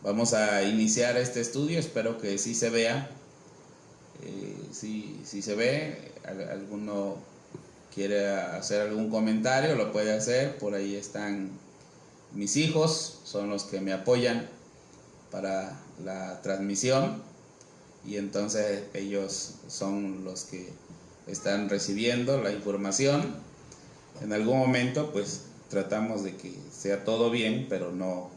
Vamos a iniciar este estudio, espero que sí se vea. Si se ve, alguno quiere hacer algún comentario, lo puede hacer. Por ahí están mis hijos, son los que me apoyan para la transmisión, y entonces ellos son los que están recibiendo la información. En algún momento pues tratamos de que sea todo bien, pero no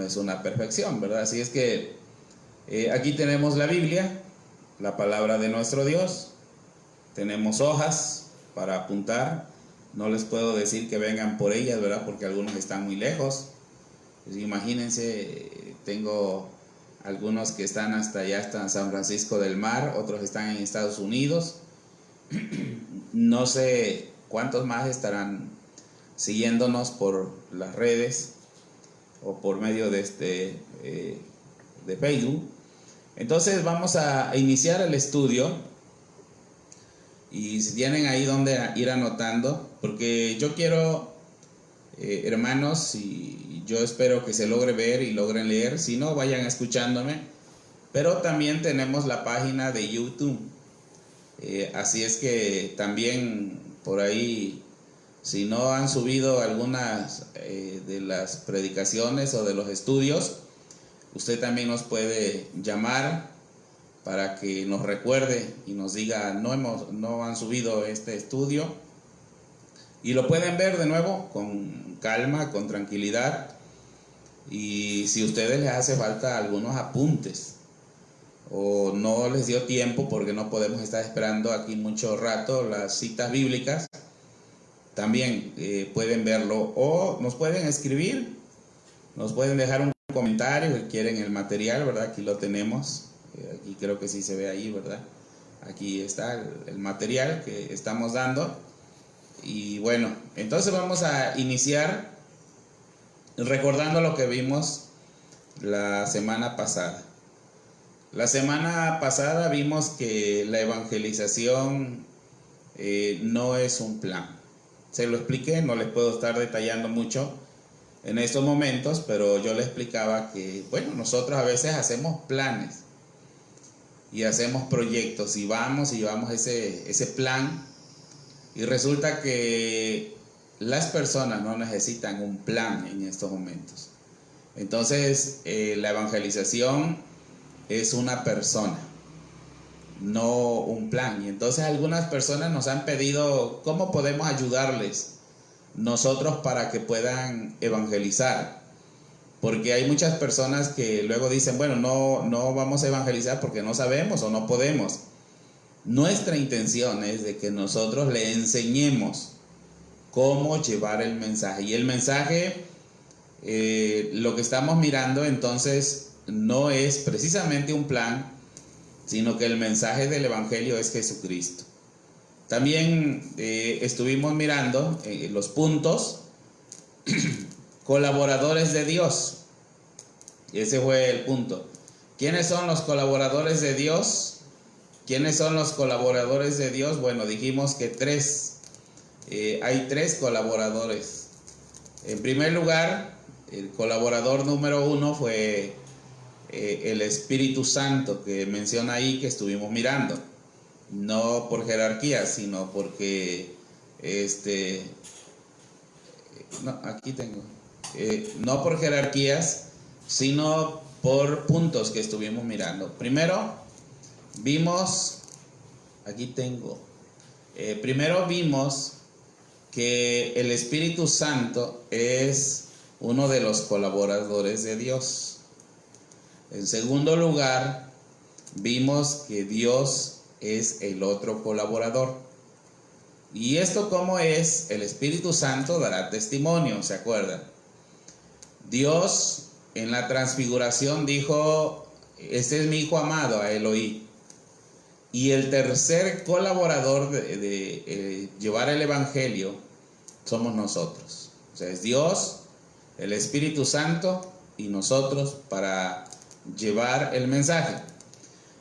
es una perfección, ¿verdad? Así es que aquí tenemos la Biblia, la palabra de nuestro Dios. Tenemos hojas para apuntar. No les puedo decir que vengan por ellas, ¿verdad? Porque algunos están muy lejos. Pues imagínense, tengo algunos que están hasta allá, hasta San Francisco del Mar, otros están en Estados Unidos. No sé cuántos más estarán siguiéndonos por las redes o por medio de Facebook. Entonces vamos a iniciar el estudio, y si tienen ahí donde ir anotando, porque yo quiero, hermanos, y yo espero que se logre ver y logren leer. Si no, vayan escuchándome. Pero también tenemos la página de YouTube, así es que también por ahí, si no han subido algunas de las predicaciones o de los estudios, usted también nos puede llamar para que nos recuerde y nos diga: no han subido este estudio, y lo pueden ver de nuevo con calma, con tranquilidad. Y si a ustedes les hace falta algunos apuntes o no les dio tiempo, porque no podemos estar esperando aquí mucho rato las citas bíblicas, también pueden verlo, o nos pueden escribir, nos pueden dejar un comentario que quieren el material, ¿verdad? Aquí lo tenemos, aquí creo que sí se ve ahí, ¿verdad? Aquí está el material que estamos dando. Y bueno, entonces vamos a iniciar recordando lo que vimos la semana pasada. La semana pasada vimos que la evangelización no es un plan. Se lo expliqué, no les puedo estar detallando mucho en estos momentos, pero yo les explicaba que, bueno, nosotros a veces hacemos planes y hacemos proyectos, y vamos y llevamos ese plan, y resulta que las personas no necesitan un plan en estos momentos. Entonces, la evangelización es una persona, no un plan. Y entonces algunas personas nos han pedido cómo podemos ayudarles nosotros para que puedan evangelizar, porque hay muchas personas que luego dicen: bueno, no vamos a evangelizar porque no sabemos o no podemos. Nuestra intención es de que nosotros le enseñemos cómo llevar el mensaje, y el mensaje, lo que estamos mirando entonces, no es precisamente un plan, sino que el mensaje del evangelio es Jesucristo. También estuvimos mirando los puntos colaboradores de Dios. Ese fue el punto. ¿Quiénes son los colaboradores de Dios? ¿Quiénes son los colaboradores de Dios? Bueno, dijimos que hay tres colaboradores. En primer lugar, el colaborador número uno fue el Espíritu Santo, que menciona ahí, que estuvimos mirando. No por jerarquía, sino porque aquí tengo, no por jerarquías, sino por puntos que estuvimos mirando. Primero vimos, primero vimos que el Espíritu Santo es uno de los colaboradores de Dios. En segundo lugar, vimos que Dios es el otro colaborador. ¿Y esto cómo es? El Espíritu Santo dará testimonio, ¿se acuerdan? Dios en la transfiguración dijo: este es mi Hijo amado, a él oí. Y el tercer colaborador de llevar el evangelio somos nosotros. O sea, es Dios, el Espíritu Santo y nosotros para llevar el mensaje.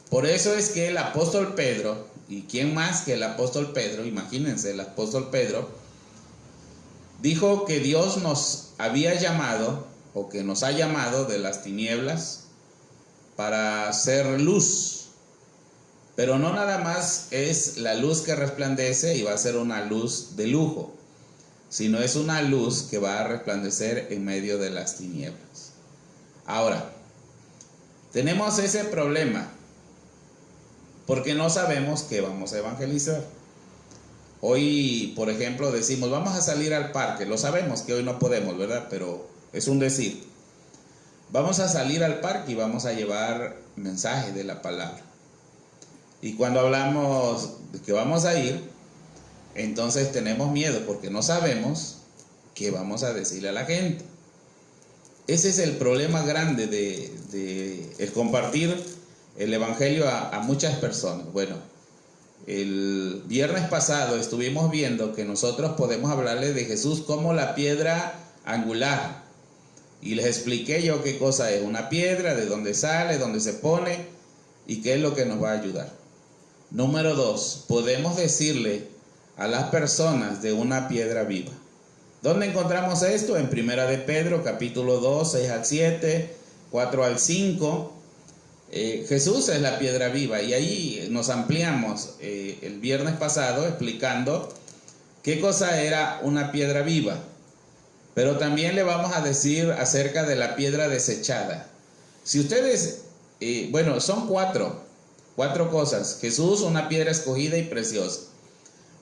Por eso es que el apóstol Pedro, ¿y quién más que el apóstol Pedro? Imagínense, el apóstol Pedro dijo que Dios nos había llamado, o que nos ha llamado de las tinieblas para ser luz. Pero no nada más es la luz que resplandece y va a ser una luz de lujo, sino es una luz que va a resplandecer en medio de las tinieblas. Ahora, tenemos ese problema porque no sabemos qué vamos a evangelizar. Hoy, por ejemplo, decimos, vamos a salir al parque. Lo sabemos que hoy no podemos, ¿verdad? Pero es un decir. Vamos a salir al parque y vamos a llevar mensaje de la palabra. Y cuando hablamos de que vamos a ir, entonces tenemos miedo porque no sabemos qué vamos a decirle a la gente. Ese es el problema grande de el compartir el evangelio a muchas personas. Bueno, el viernes pasado estuvimos viendo que nosotros podemos hablarle de Jesús como la piedra angular. Y les expliqué yo qué cosa es una piedra, de dónde sale, dónde se pone y qué es lo que nos va a ayudar. Número 2, podemos decirle a las personas de una piedra viva. ¿Dónde encontramos esto? En Primera de Pedro, capítulo 2, 6 al 7, 4 al 5. Jesús es la piedra viva y ahí nos ampliamos el viernes pasado explicando qué cosa era una piedra viva. Pero también le vamos a decir acerca de la piedra desechada. Si ustedes, bueno, son cuatro cosas. Jesús, una piedra escogida y preciosa.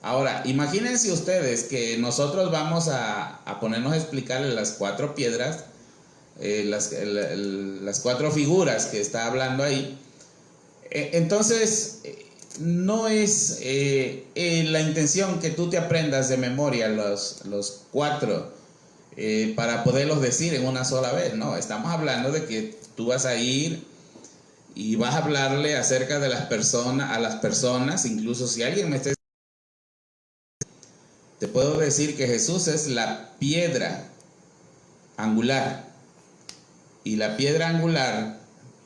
Ahora, imagínense ustedes que nosotros vamos a ponernos a explicarle las 4 piedras, las 4 figuras que está hablando ahí. Entonces, no es la intención que tú te aprendas de memoria los 4 para poderlos decir en una sola vez. No, estamos hablando de que tú vas a ir y vas a hablarle acerca de las personas, a las personas, incluso si alguien me está... Te puedo decir que Jesús es la piedra angular. Y la piedra angular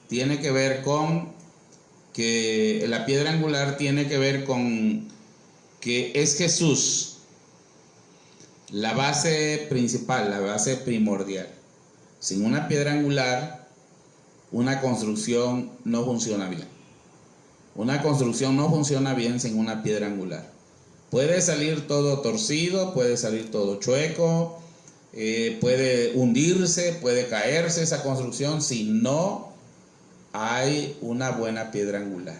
tiene que ver con que es Jesús, la base principal, la base primordial. Sin una piedra angular, una construcción no funciona bien. Una construcción no funciona bien sin una piedra angular. Puede salir todo torcido, puede salir todo chueco, puede hundirse, puede caerse esa construcción si no hay una buena piedra angular.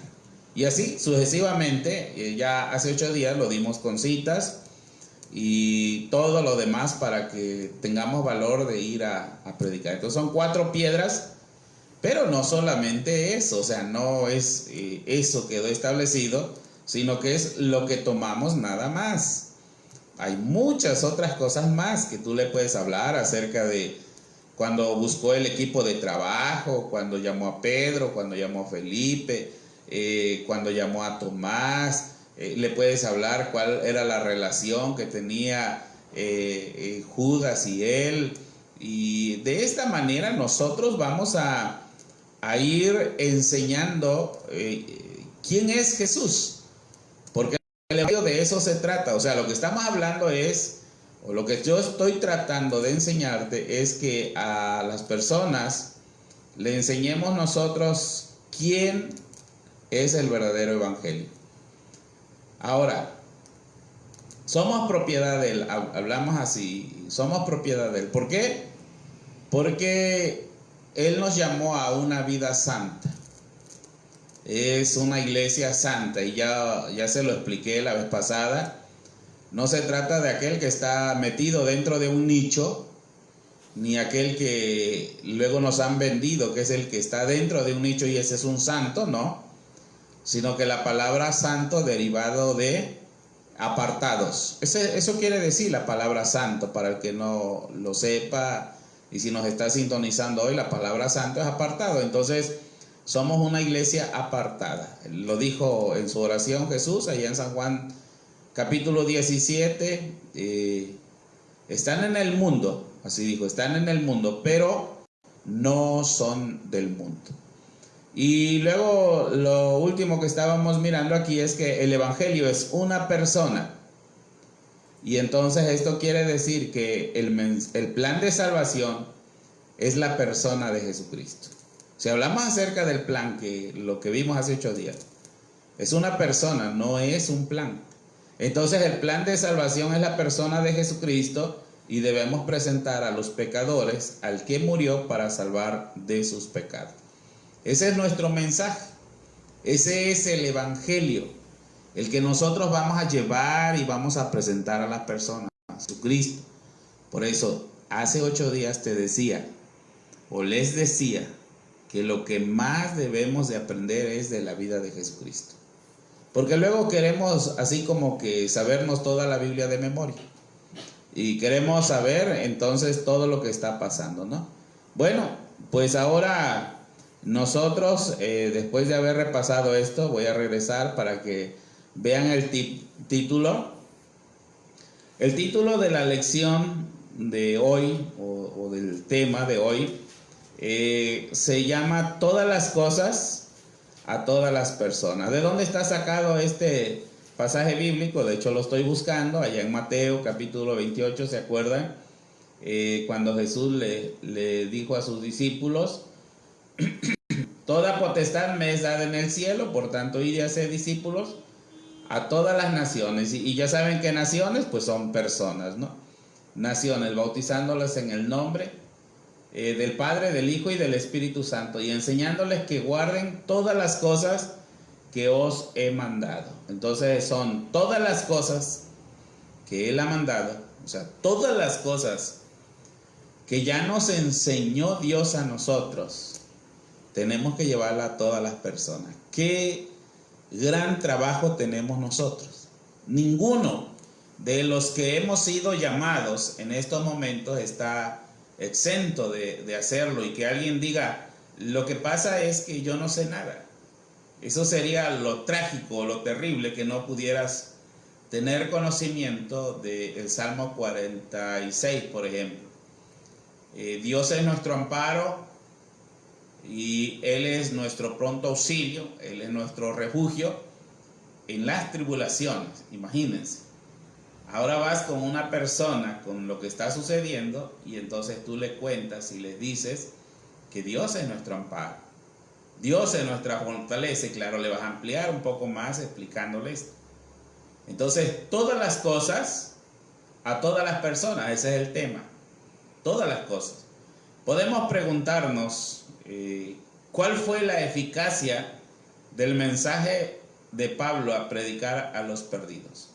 Y así sucesivamente, ya hace 8 días lo dimos con citas y todo lo demás para que tengamos valor de ir a predicar. Entonces son 4 piedras, pero no solamente eso, o sea, no es eso quedó establecido, sino que es lo que tomamos nada más. Hay muchas otras cosas más que tú le puedes hablar acerca de cuando buscó el equipo de trabajo, cuando llamó a Pedro, cuando llamó a Felipe, cuando llamó a Tomás. Le puedes hablar cuál era la relación que tenía Judas y él. Y de esta manera nosotros vamos a ir enseñando quién es Jesús. Porque el evangelio de eso se trata. O sea, lo que estamos hablando es, o lo que yo estoy tratando de enseñarte es que a las personas le enseñemos nosotros quién es el verdadero evangelio. Ahora, somos propiedad de él, hablamos así, somos propiedad de él. ¿Por qué? Porque él nos llamó a una vida santa. Es una iglesia santa y ya se lo expliqué la vez pasada. No se trata de aquel que está metido dentro de un nicho, ni aquel que luego nos han vendido, que es el que está dentro de un nicho y ese es un santo, no. Sino que la palabra santo derivado de apartados. Eso quiere decir la palabra santo, para el que no lo sepa y si nos está sintonizando hoy, la palabra santo es apartado. Entonces, somos una iglesia apartada. Lo dijo en su oración Jesús, allá en San Juan capítulo 17. Están en el mundo, así dijo, están en el mundo, pero no son del mundo. Y luego lo último que estábamos mirando aquí es que el evangelio es una persona. Y entonces esto quiere decir que el plan de salvación es la persona de Jesucristo. Si hablamos acerca del plan, que lo que vimos hace 8 días, es una persona, no es un plan. Entonces el plan de salvación es la persona de Jesucristo y debemos presentar a los pecadores al que murió para salvar de sus pecados. Ese es nuestro mensaje, ese es el evangelio, el que nosotros vamos a llevar y vamos a presentar a las personas, a Jesucristo. Por eso, hace 8 días te decía, o les decía, que lo que más debemos de aprender es de la vida de Jesucristo. Porque luego queremos así como que sabernos toda la Biblia de memoria. Y queremos saber entonces todo lo que está pasando, ¿no? Bueno, pues ahora nosotros, después de haber repasado esto, voy a regresar para que vean el título. El título de la lección de hoy, o del tema de hoy, se llama Todas las cosas a todas las personas. ¿De dónde está sacado este pasaje bíblico? De hecho lo estoy buscando allá en Mateo capítulo 28, ¿se acuerdan? Cuando Jesús le dijo a sus discípulos, toda potestad me es dada en el cielo, por tanto id y haced discípulos a todas las naciones. Y ya saben que naciones pues son personas, ¿no? Naciones, bautizándolas en el nombre del Padre, del Hijo y del Espíritu Santo, y enseñándoles que guarden todas las cosas que os he mandado. Entonces son todas las cosas que Él ha mandado, o sea, todas las cosas que ya nos enseñó Dios a nosotros, tenemos que llevarla a todas las personas. Qué gran trabajo tenemos nosotros. Ninguno de los que hemos sido llamados en estos momentos está exento de hacerlo, y que alguien diga, lo que pasa es que yo no sé nada. Eso sería lo trágico, lo terrible, que no pudieras tener conocimiento del Salmo 46, por ejemplo. Dios es nuestro amparo y Él es nuestro pronto auxilio, Él es nuestro refugio en las tribulaciones. Imagínense. Ahora vas con una persona con lo que está sucediendo y entonces tú le cuentas y le dices que Dios es nuestro amparo, Dios es nuestra fortaleza, y claro, le vas a ampliar un poco más explicándole esto. Entonces, todas las cosas a todas las personas, ese es el tema, todas las cosas. Podemos preguntarnos ¿cuál fue la eficacia del mensaje de Pablo a predicar a los perdidos?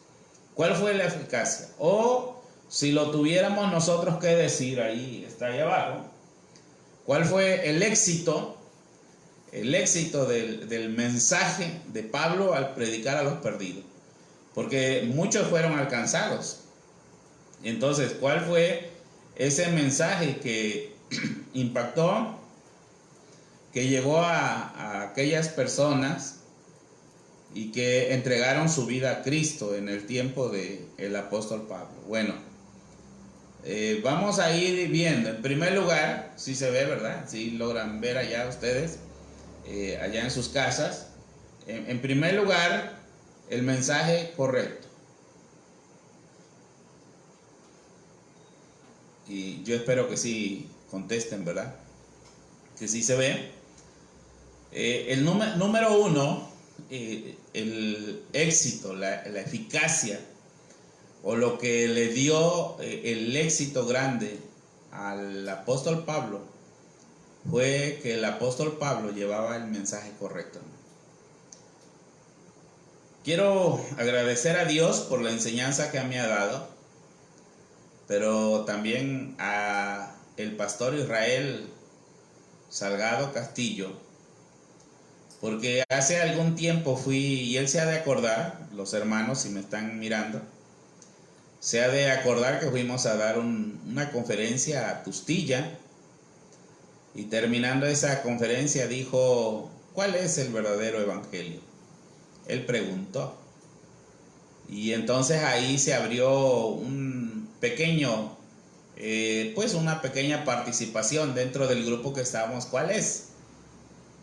¿Cuál fue la eficacia? O si lo tuviéramos nosotros que decir, ahí está ahí abajo, ¿cuál fue el éxito del mensaje de Pablo al predicar a los perdidos? Porque muchos fueron alcanzados. Entonces, ¿cuál fue ese mensaje que impactó, que llegó a aquellas personas y que entregaron su vida a Cristo en el tiempo del apóstol Pablo? Bueno, vamos a ir viendo. En primer lugar, si se ve, ¿verdad? Si logran ver allá ustedes, allá en sus casas. En primer lugar, el mensaje correcto. Y yo espero que sí contesten, ¿verdad? Que sí se ve. El número uno, el éxito, la eficacia, o lo que le dio el éxito grande al apóstol Pablo, fue que el apóstol Pablo llevaba el mensaje correcto. Quiero agradecer a Dios por la enseñanza que me ha dado, pero también a el pastor Israel Salgado Castillo, porque hace algún tiempo fui, y él se ha de acordar, los hermanos si me están mirando, se ha de acordar que fuimos a dar una conferencia a Tustilla, y terminando esa conferencia dijo, ¿cuál es el verdadero evangelio? Él preguntó, y entonces ahí se abrió un pequeño, pues una pequeña participación dentro del grupo que estábamos, ¿cuál es?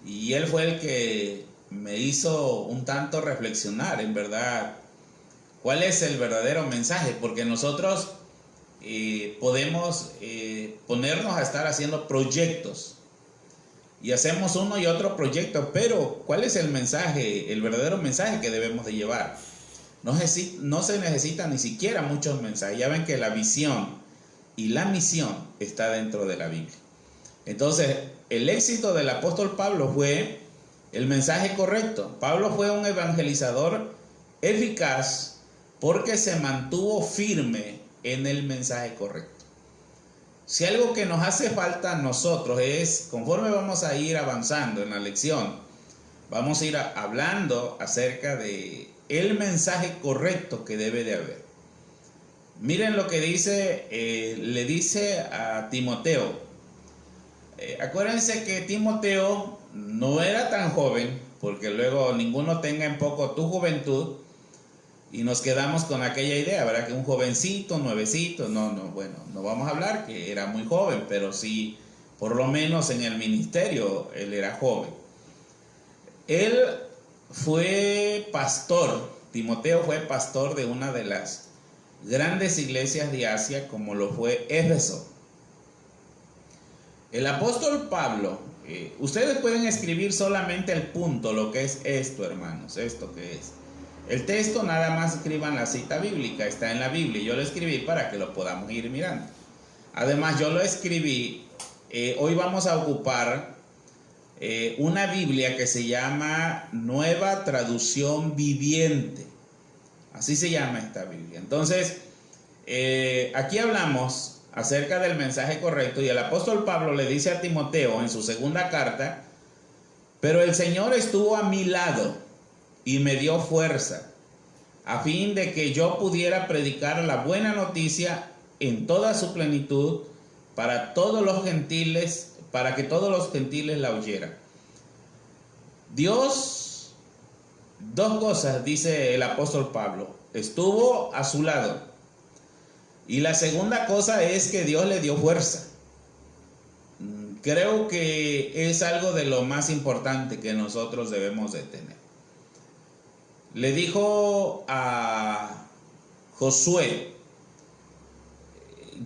Y él fue el que me hizo un tanto reflexionar, en verdad, ¿cuál es el verdadero mensaje? Porque nosotros podemos ponernos a estar haciendo proyectos. Y hacemos uno y otro proyecto, pero ¿cuál es el mensaje, el verdadero mensaje que debemos de llevar? No se necesitan ni siquiera muchos mensajes. Ya ven que la visión y la misión está dentro de la Biblia. Entonces, el éxito del apóstol Pablo fue el mensaje correcto. Pablo fue un evangelizador eficaz porque se mantuvo firme en el mensaje correcto. Si algo que nos hace falta a nosotros es, conforme vamos a ir avanzando en la lección, vamos a ir hablando acerca de el mensaje correcto que debe de haber. Miren lo que dice, le dice a Timoteo. Acuérdense que Timoteo no era tan joven, porque luego ninguno tenga en poco tu juventud, y nos quedamos con aquella idea, ¿verdad? Que un jovencito, nuevecito, bueno, no vamos a hablar que era muy joven, pero sí, por lo menos en el ministerio, él era joven. Él fue pastor, Timoteo fue pastor de una de las grandes iglesias de Asia, como lo fue Éfeso. El apóstol Pablo, ustedes pueden escribir solamente el punto, lo que es esto, hermanos, esto que es. El texto nada más escriban la cita bíblica, está en la Biblia. Yo lo escribí para que lo podamos ir mirando. Además, yo lo escribí, hoy vamos a ocupar una Biblia que se llama Nueva Traducción Viviente. Así se llama esta Biblia. Entonces, aquí hablamos acerca del mensaje correcto y el apóstol Pablo le dice a Timoteo en su segunda carta: pero el Señor estuvo a mi lado y me dio fuerza, a fin de que yo pudiera predicar la buena noticia en toda su plenitud para todos los gentiles, para que todos los gentiles la oyeran. Dios, dos cosas, dice el apóstol Pablo: estuvo a su lado, y la segunda cosa es que Dios le dio fuerza. Creo que es algo de lo más importante que nosotros debemos de tener. Le dijo a Josué: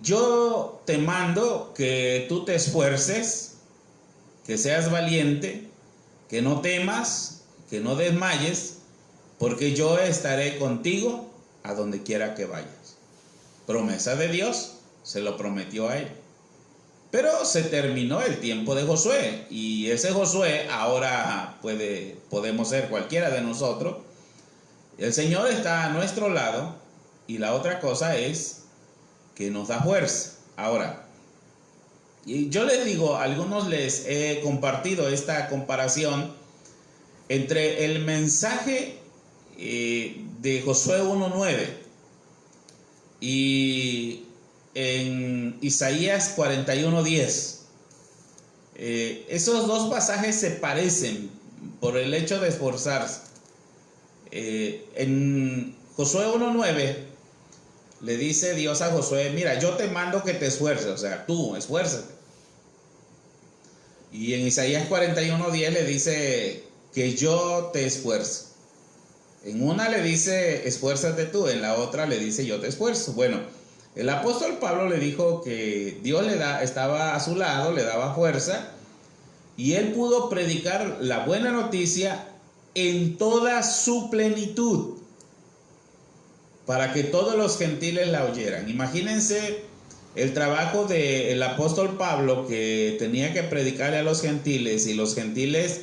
yo te mando que tú te esfuerces, que seas valiente, que no temas, que no desmayes, porque yo estaré contigo a donde quiera que vayas. Promesa de Dios, se lo prometió a él. Pero se terminó el tiempo de Josué, y ese Josué ahora podemos ser cualquiera de nosotros. El Señor está a nuestro lado, y la otra cosa es que nos da fuerza. Ahora, y yo les digo, a algunos les he compartido esta comparación entre el mensaje de Josué 1:9 y en Isaías 41:10. Esos dos pasajes se parecen por el hecho de esforzarse. En Josué 1:9 le dice Dios a Josué: mira, yo te mando que te esfuerces, o sea, tú esfuérzate. Y en Isaías 41:10 le dice que yo te esfuerzo. En una le dice esfuérzate tú, en la otra le dice yo te esfuerzo. Bueno, el apóstol Pablo le dijo que Dios estaba a su lado, le daba fuerza, y él pudo predicar la buena noticia en toda su plenitud, para que todos los gentiles la oyeran. Imagínense el trabajo del apóstol Pablo, que tenía que predicarle a los gentiles, y los gentiles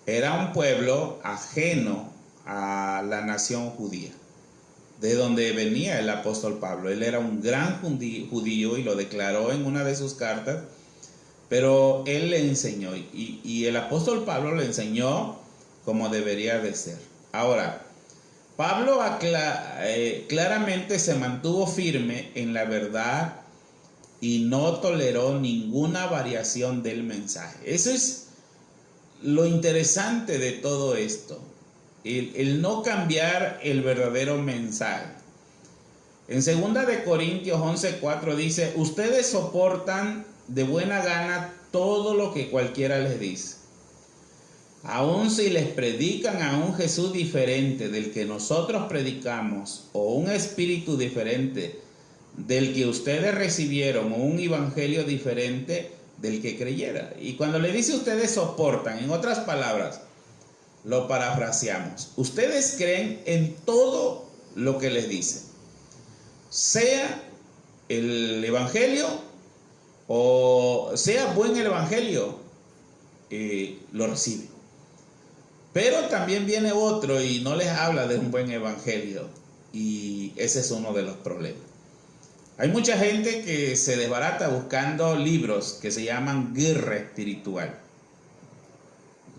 era un pueblo ajeno a la nación judía, de donde venía el apóstol Pablo. Él era un gran judío y lo declaró en una de sus cartas, pero él le enseñó, y el apóstol Pablo le enseñó como debería de ser. Ahora, Pablo claramente se mantuvo firme en la verdad y no toleró ninguna variación del mensaje. Eso es lo interesante de todo esto, el no cambiar el verdadero mensaje. En 2 de Corintios 11:4 dice: ustedes soportan de buena gana todo lo que cualquiera les dice. Aun si les predican a un Jesús diferente del que nosotros predicamos, o un espíritu diferente del que ustedes recibieron, o un evangelio diferente del que creyera. Y cuando le dice ustedes soportan, en otras palabras, lo parafraseamos. Ustedes creen en todo lo que les dice, sea el evangelio o sea buen el evangelio, lo reciben. Pero también viene otro y no les habla de un buen evangelio, y ese es uno de los problemas. Hay mucha gente que se desbarata buscando libros que se llaman guerra espiritual.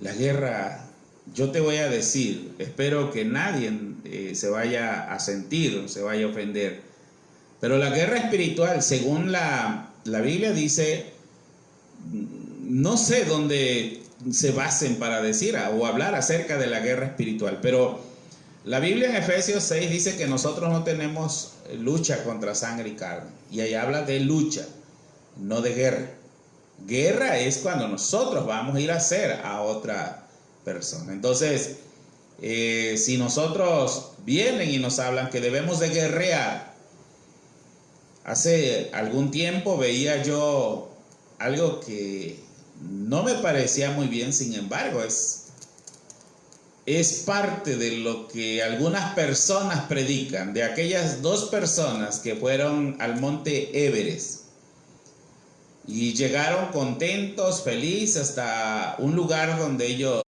La guerra, yo te voy a decir, espero que nadie se vaya a sentir, se vaya a ofender, pero la guerra espiritual, según la Biblia dice, no sé dónde se basen para decir o hablar acerca de la guerra espiritual, pero la Biblia en Efesios 6 dice que nosotros no tenemos lucha contra sangre y carne, y ahí habla de lucha, no de guerra. Guerra es cuando nosotros vamos a ir a hacer a otra persona. Entonces, si nosotros vienen y nos hablan que debemos de guerrear, hace algún tiempo veía yo algo que no me parecía muy bien, sin embargo, es parte de lo que algunas personas predican, de aquellas 2 personas que fueron al monte Everest y llegaron contentos, felices, hasta un lugar donde ellos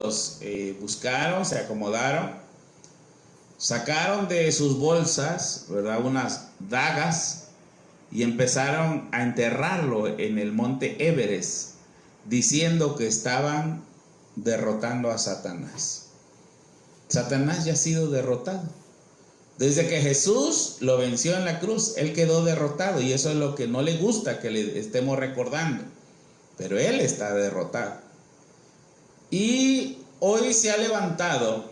buscaron, se acomodaron, sacaron de sus bolsas, ¿verdad?, unas dagas y empezaron a enterrarlo en el monte Everest, diciendo que estaban derrotando a Satanás. Satanás ya ha sido derrotado. Desde que Jesús lo venció en la cruz, él quedó derrotado, y eso es lo que no le gusta que le estemos recordando, pero él está derrotado. Y hoy se ha levantado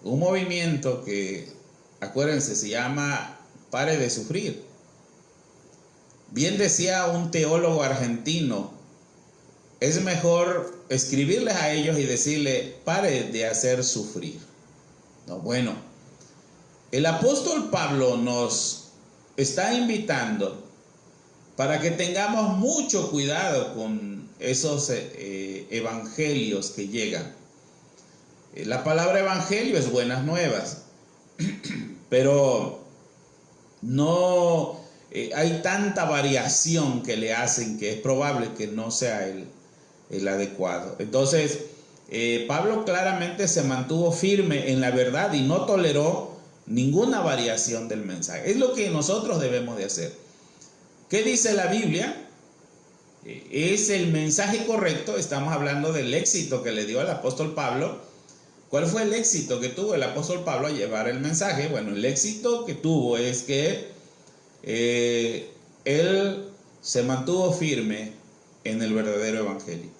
un movimiento que, acuérdense, se llama Pare de Sufrir. Bien decía un teólogo argentino, es mejor escribirles a ellos y decirle, pare de hacer sufrir. No, bueno, el apóstol Pablo nos está invitando para que tengamos mucho cuidado con esos evangelios que llegan. La palabra evangelio es buenas nuevas, pero no hay tanta variación que le hacen que es probable que no sea el adecuado. Entonces, Pablo claramente se mantuvo firme en la verdad y no toleró ninguna variación del mensaje. Es lo que nosotros debemos de hacer. ¿Qué dice la Biblia? Es el mensaje correcto. Estamos hablando del éxito que le dio al apóstol Pablo. ¿Cuál fue el éxito que tuvo el apóstol Pablo a llevar el mensaje? Bueno, el éxito que tuvo es que él se mantuvo firme en el verdadero evangelio.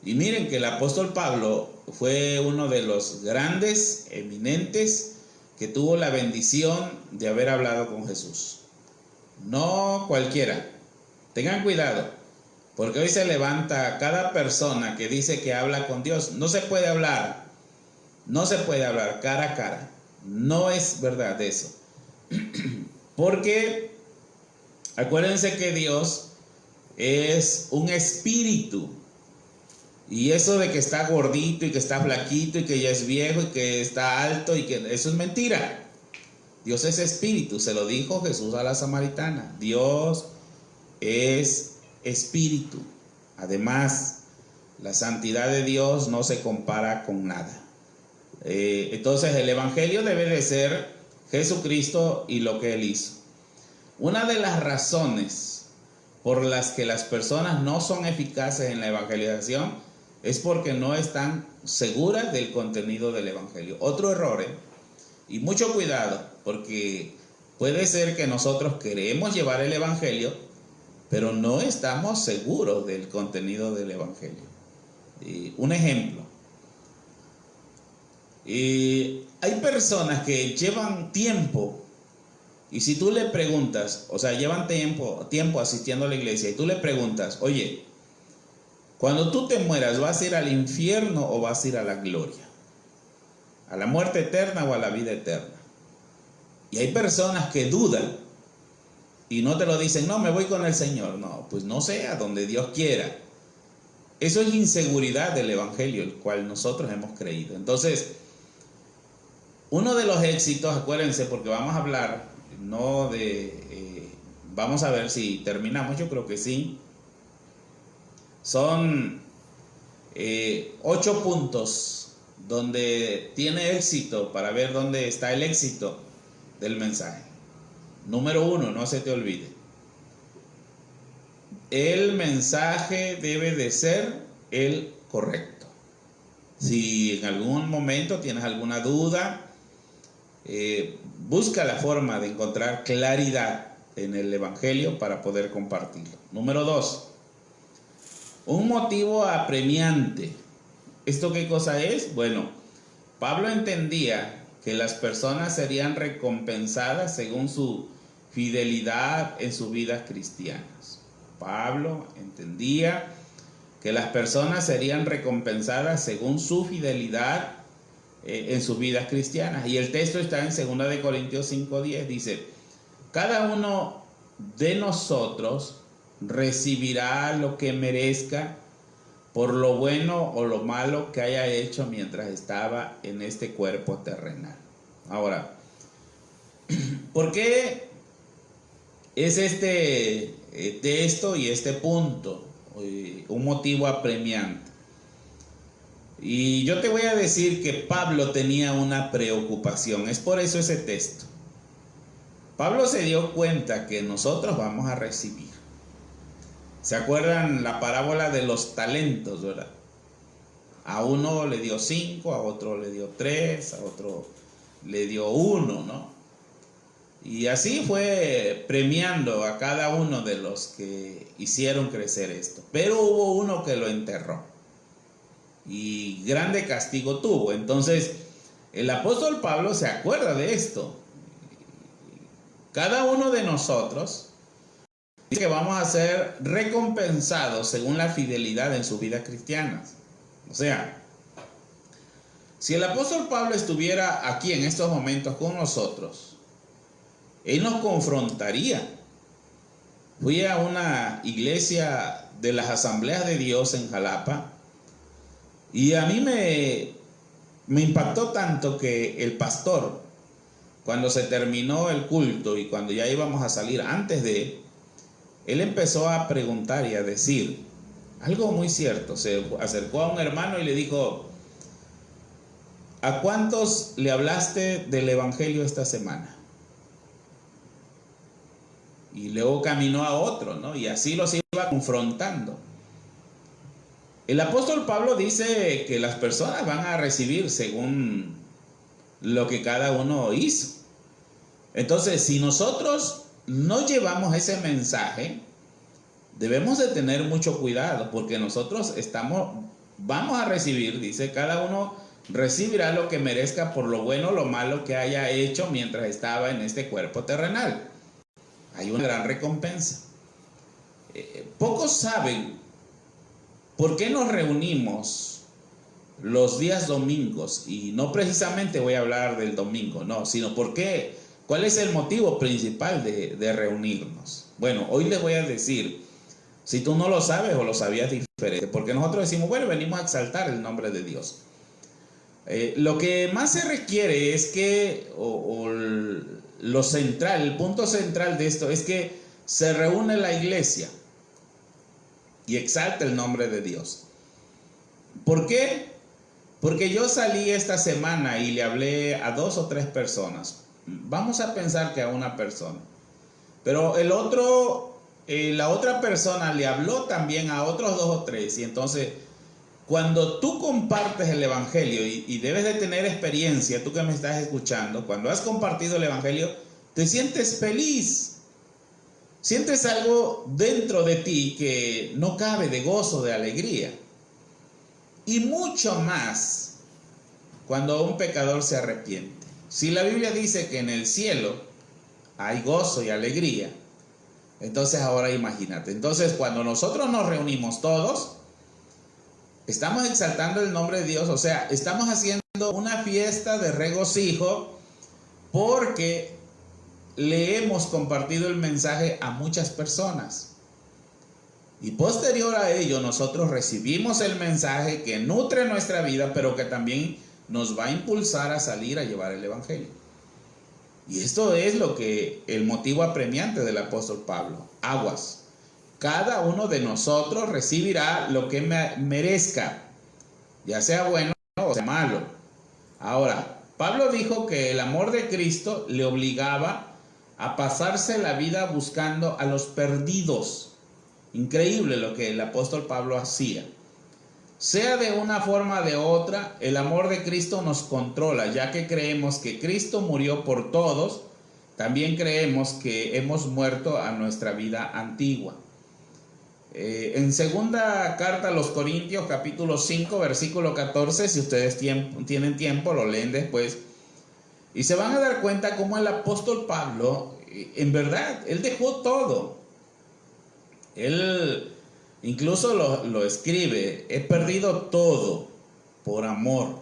Y miren que el apóstol Pablo fue uno de los grandes, eminentes, que tuvo la bendición de haber hablado con Jesús. No cualquiera. Tengan cuidado, porque hoy se levanta cada persona que dice que habla con Dios. No se puede hablar cara a cara. No es verdad eso. Porque acuérdense que Dios es un espíritu. Y eso de que está gordito y que está flaquito y que ya es viejo y que está alto y que eso es mentira. Dios es espíritu, se lo dijo Jesús a la samaritana. Dios es espíritu. Además, la santidad de Dios no se compara con nada. Entonces el evangelio debe de ser Jesucristo y lo que Él hizo. Una de las razones por las que las personas no son eficaces en la evangelización es porque no están seguras del contenido del evangelio. Otro error, y mucho cuidado, porque puede ser que nosotros queremos llevar el evangelio, pero no estamos seguros del contenido del evangelio. Un ejemplo, hay personas que llevan tiempo, y si tú le preguntas, o sea, llevan tiempo asistiendo a la iglesia, y tú le preguntas, oye, cuando tú te mueras, ¿vas a ir al infierno o vas a ir a la gloria? ¿A la muerte eterna o a la vida eterna? Y hay personas que dudan y no te lo dicen, no, me voy con el Señor. No, pues no sea donde Dios quiera. Eso es inseguridad del Evangelio, el cual nosotros hemos creído. Entonces, uno de los éxitos, acuérdense, porque vamos a hablar, no de, vamos a ver si terminamos, yo creo que sí. Son 8 puntos donde tiene éxito, para ver dónde está el éxito del mensaje. Número 1, no se te olvide. El mensaje debe de ser el correcto. Si en algún momento tienes alguna duda, busca la forma de encontrar claridad en el Evangelio para poder compartirlo. Número 2, un motivo apremiante. ¿Esto qué cosa es? Bueno, Pablo entendía que las personas serían recompensadas según su fidelidad en sus vidas cristianas. Pablo entendía que las personas serían recompensadas según su fidelidad en sus vidas cristianas. Y el texto está en 2 de Corintios 5:10, dice, cada uno de nosotros recibirá lo que merezca por lo bueno o lo malo que haya hecho mientras estaba en este cuerpo terrenal. Ahora, ¿por qué es este texto y este punto un motivo apremiante? Y yo te voy a decir que Pablo tenía una preocupación, es por eso ese texto. Pablo se dio cuenta que nosotros vamos a recibir. ¿Se acuerdan la parábola de los talentos, verdad? A uno le dio 5, a otro le dio 3, a otro le dio 1, ¿no? Y así fue premiando a cada uno de los que hicieron crecer esto. Pero hubo uno que lo enterró y grande castigo tuvo. Entonces, el apóstol Pablo se acuerda de esto. Cada uno de nosotros dice que vamos a ser recompensados según la fidelidad en sus vidas cristianas. O sea, si el apóstol Pablo estuviera aquí en estos momentos con nosotros, él nos confrontaría. Fui a una iglesia de las Asambleas de Dios en Jalapa y a mí me impactó tanto que el pastor, cuando se terminó el culto y cuando ya íbamos a salir, antes de él empezó a preguntar y a decir algo muy cierto. Se acercó a un hermano y le dijo, ¿a cuántos le hablaste del Evangelio esta semana? Y luego caminó a otro, ¿no? Y así los iba confrontando. El apóstol Pablo dice que las personas van a recibir según lo que cada uno hizo. Entonces, si nosotros no llevamos ese mensaje, debemos de tener mucho cuidado, porque nosotros vamos a recibir, dice, cada uno recibirá lo que merezca por lo bueno o lo malo que haya hecho mientras estaba en este cuerpo terrenal. Hay una gran recompensa. Pocos saben por qué nos reunimos los días domingos, y no precisamente voy a hablar del domingo, no, sino por qué, cuál es el motivo principal de reunirnos. Bueno, hoy les voy a decir, si tú no lo sabes o lo sabías diferente, porque nosotros decimos, bueno, venimos a exaltar el nombre de Dios. Lo que más se requiere es que, lo central, el punto central de esto es que se reúne la iglesia y exalta el nombre de Dios. ¿Por qué? Porque yo salí esta semana y le hablé a 2 o 3 personas. Vamos a pensar que a una persona. Pero la otra persona le habló también a otros 2 o 3. Y entonces, cuando tú compartes el Evangelio, y debes de tener experiencia, tú que me estás escuchando, cuando has compartido el Evangelio, te sientes feliz. Sientes algo dentro de ti que no cabe, de gozo, de alegría. Y mucho más cuando un pecador se arrepiente. Si la Biblia dice que en el cielo hay gozo y alegría, entonces ahora imagínate. Entonces, cuando nosotros nos reunimos todos, estamos exaltando el nombre de Dios. O sea, estamos haciendo una fiesta de regocijo porque le hemos compartido el mensaje a muchas personas. Y posterior a ello, nosotros recibimos el mensaje que nutre nuestra vida, pero que también nos va a impulsar a salir a llevar el evangelio. Y esto es lo que el motivo apremiante del apóstol Pablo. Aguas. Cada uno de nosotros recibirá lo que merezca, ya sea bueno o sea malo. Ahora, Pablo dijo que el amor de Cristo le obligaba a pasarse la vida buscando a los perdidos. Increíble lo que el apóstol Pablo hacía. Sea de una forma o de otra, el amor de Cristo nos controla, ya que creemos que Cristo murió por todos, también creemos que hemos muerto a nuestra vida antigua. En segunda carta a los Corintios, capítulo 5, versículo 14, si ustedes tienen tiempo, lo leen después, y se van a dar cuenta cómo el apóstol Pablo, en verdad, él dejó todo. Él incluso lo escribe: he perdido todo por amor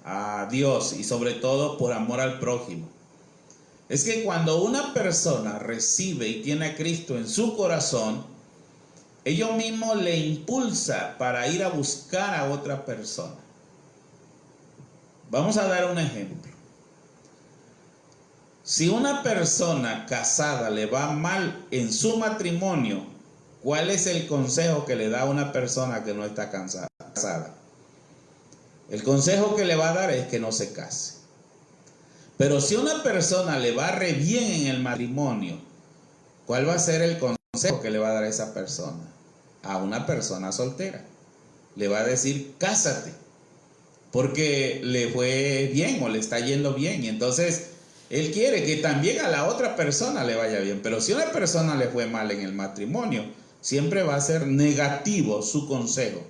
a Dios y sobre todo por amor al prójimo. Es que cuando una persona recibe y tiene a Cristo en su corazón, ello mismo le impulsa para ir a buscar a otra persona. Vamos a dar un ejemplo. Si una persona casada le va mal en su matrimonio, ¿cuál es el consejo que le da a una persona que no está casada? El consejo que le va a dar es que no se case. Pero si a una persona le va re bien en el matrimonio, ¿cuál va a ser el consejo que le va a dar a esa persona? A una persona soltera. Le va a decir: cásate, porque le fue bien o le está yendo bien. Y entonces él quiere que también a la otra persona le vaya bien. Pero si a una persona le fue mal en el matrimonio, siempre va a ser negativo su consejo.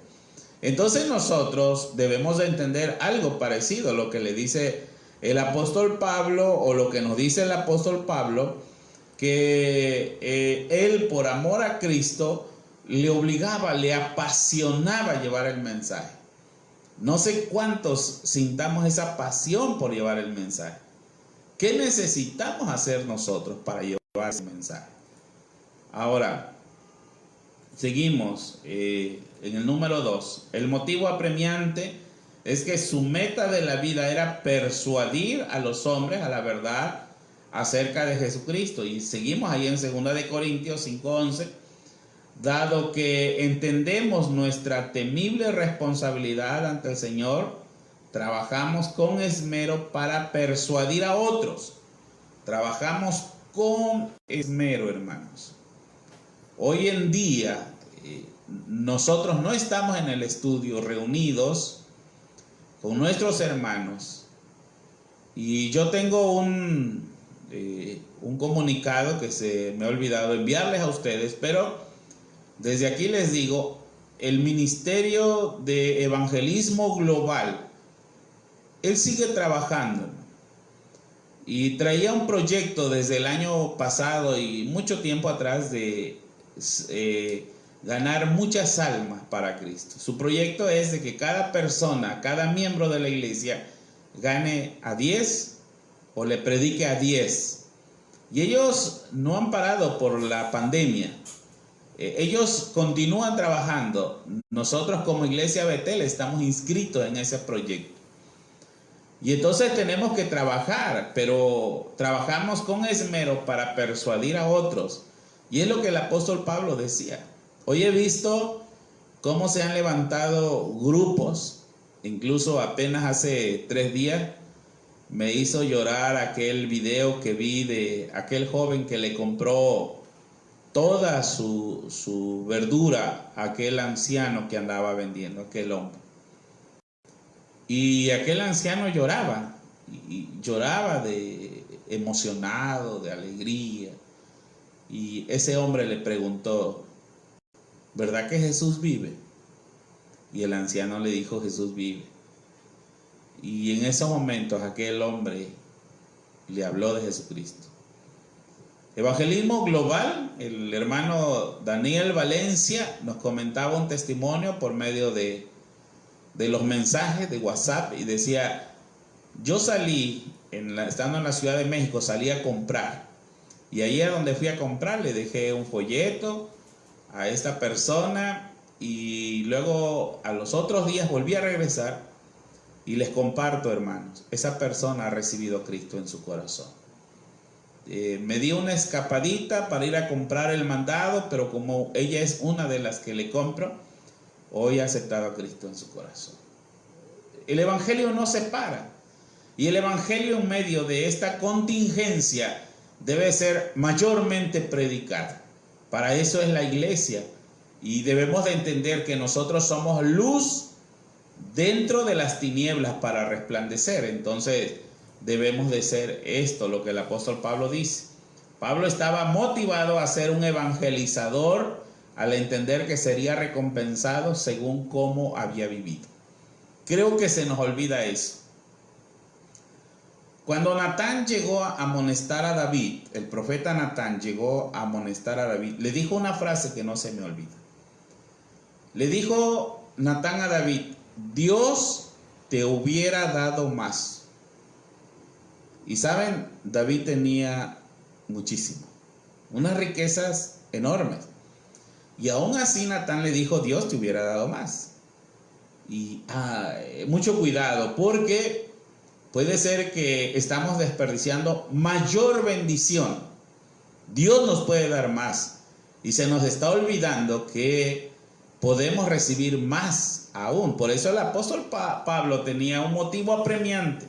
Entonces nosotros debemos de entender algo parecido a lo que le dice el apóstol Pablo, o lo que nos dice el apóstol Pablo, que él por amor a Cristo le obligaba, le apasionaba llevar el mensaje. No sé cuántos sintamos esa pasión por llevar el mensaje. ¿Qué necesitamos hacer nosotros para llevar ese mensaje? Ahora, seguimos en el número 2. El motivo apremiante es que su meta de la vida era persuadir a los hombres a la verdad acerca de Jesucristo. Y seguimos ahí en 2 de Corintios 5:11. Dado que entendemos nuestra temible responsabilidad ante el Señor, trabajamos con esmero para persuadir a otros. Trabajamos con esmero, hermanos. Hoy en día, nosotros no estamos en el estudio reunidos con nuestros hermanos. Y yo tengo un comunicado que se me ha olvidado enviarles a ustedes, pero desde aquí les digo: el Ministerio de Evangelismo Global, él sigue trabajando. Y traía un proyecto desde el año pasado y mucho tiempo atrás de ganar muchas almas para Cristo. Su proyecto es de que cada persona, cada miembro de la iglesia gane a 10 o le predique a 10. Y ellos no han parado por la pandemia. Ellos continúan trabajando. Nosotros como Iglesia Betel estamos inscritos en ese proyecto. Y entonces tenemos que trabajar, pero trabajamos con esmero para persuadir a otros. Y es lo que el apóstol Pablo decía. Hoy he visto cómo se han levantado grupos. Incluso apenas hace 3 días me hizo llorar aquel video que vi de aquel joven que le compró toda su verdura a aquel anciano que andaba vendiendo, aquel hombre. Y aquel anciano lloraba, y lloraba emocionado, de alegría. Y ese hombre le preguntó: ¿verdad que Jesús vive? Y el anciano le dijo: Jesús vive. Y en esos momentos aquel hombre le habló de Jesucristo. Evangelismo Global, el hermano Daniel Valencia nos comentaba un testimonio por medio de los mensajes de WhatsApp, y decía: yo salí estando en la Ciudad de México, salí a comprar. Y ahí a donde fui a comprar le dejé un folleto a esta persona y luego a los otros días volví a regresar y les comparto, hermanos, esa persona ha recibido a Cristo en su corazón. Me di una escapadita para ir a comprar el mandado, pero como ella es una de las que le compro, hoy ha aceptado a Cristo en su corazón. El Evangelio no separa, y el Evangelio en medio de esta contingencia debe ser mayormente predicado. Para eso es la iglesia, y debemos de entender que nosotros somos luz dentro de las tinieblas para resplandecer. Entonces debemos de ser esto, lo que el apóstol Pablo dice. Pablo estaba motivado a ser un evangelizador al entender que sería recompensado según cómo había vivido. Creo que se nos olvida eso. Cuando Natán llegó a amonestar a David, el profeta Natán llegó a amonestar a David, le dijo una frase que no se me olvida. Le dijo Natán a David: Dios te hubiera dado más. Y saben, David tenía muchísimo, unas riquezas enormes. Y aún así Natán le dijo: Dios te hubiera dado más. Y mucho cuidado, porque puede ser que estamos desperdiciando mayor bendición. Dios nos puede dar más y se nos está olvidando que podemos recibir más aún. Por eso el apóstol Pablo tenía un motivo apremiante.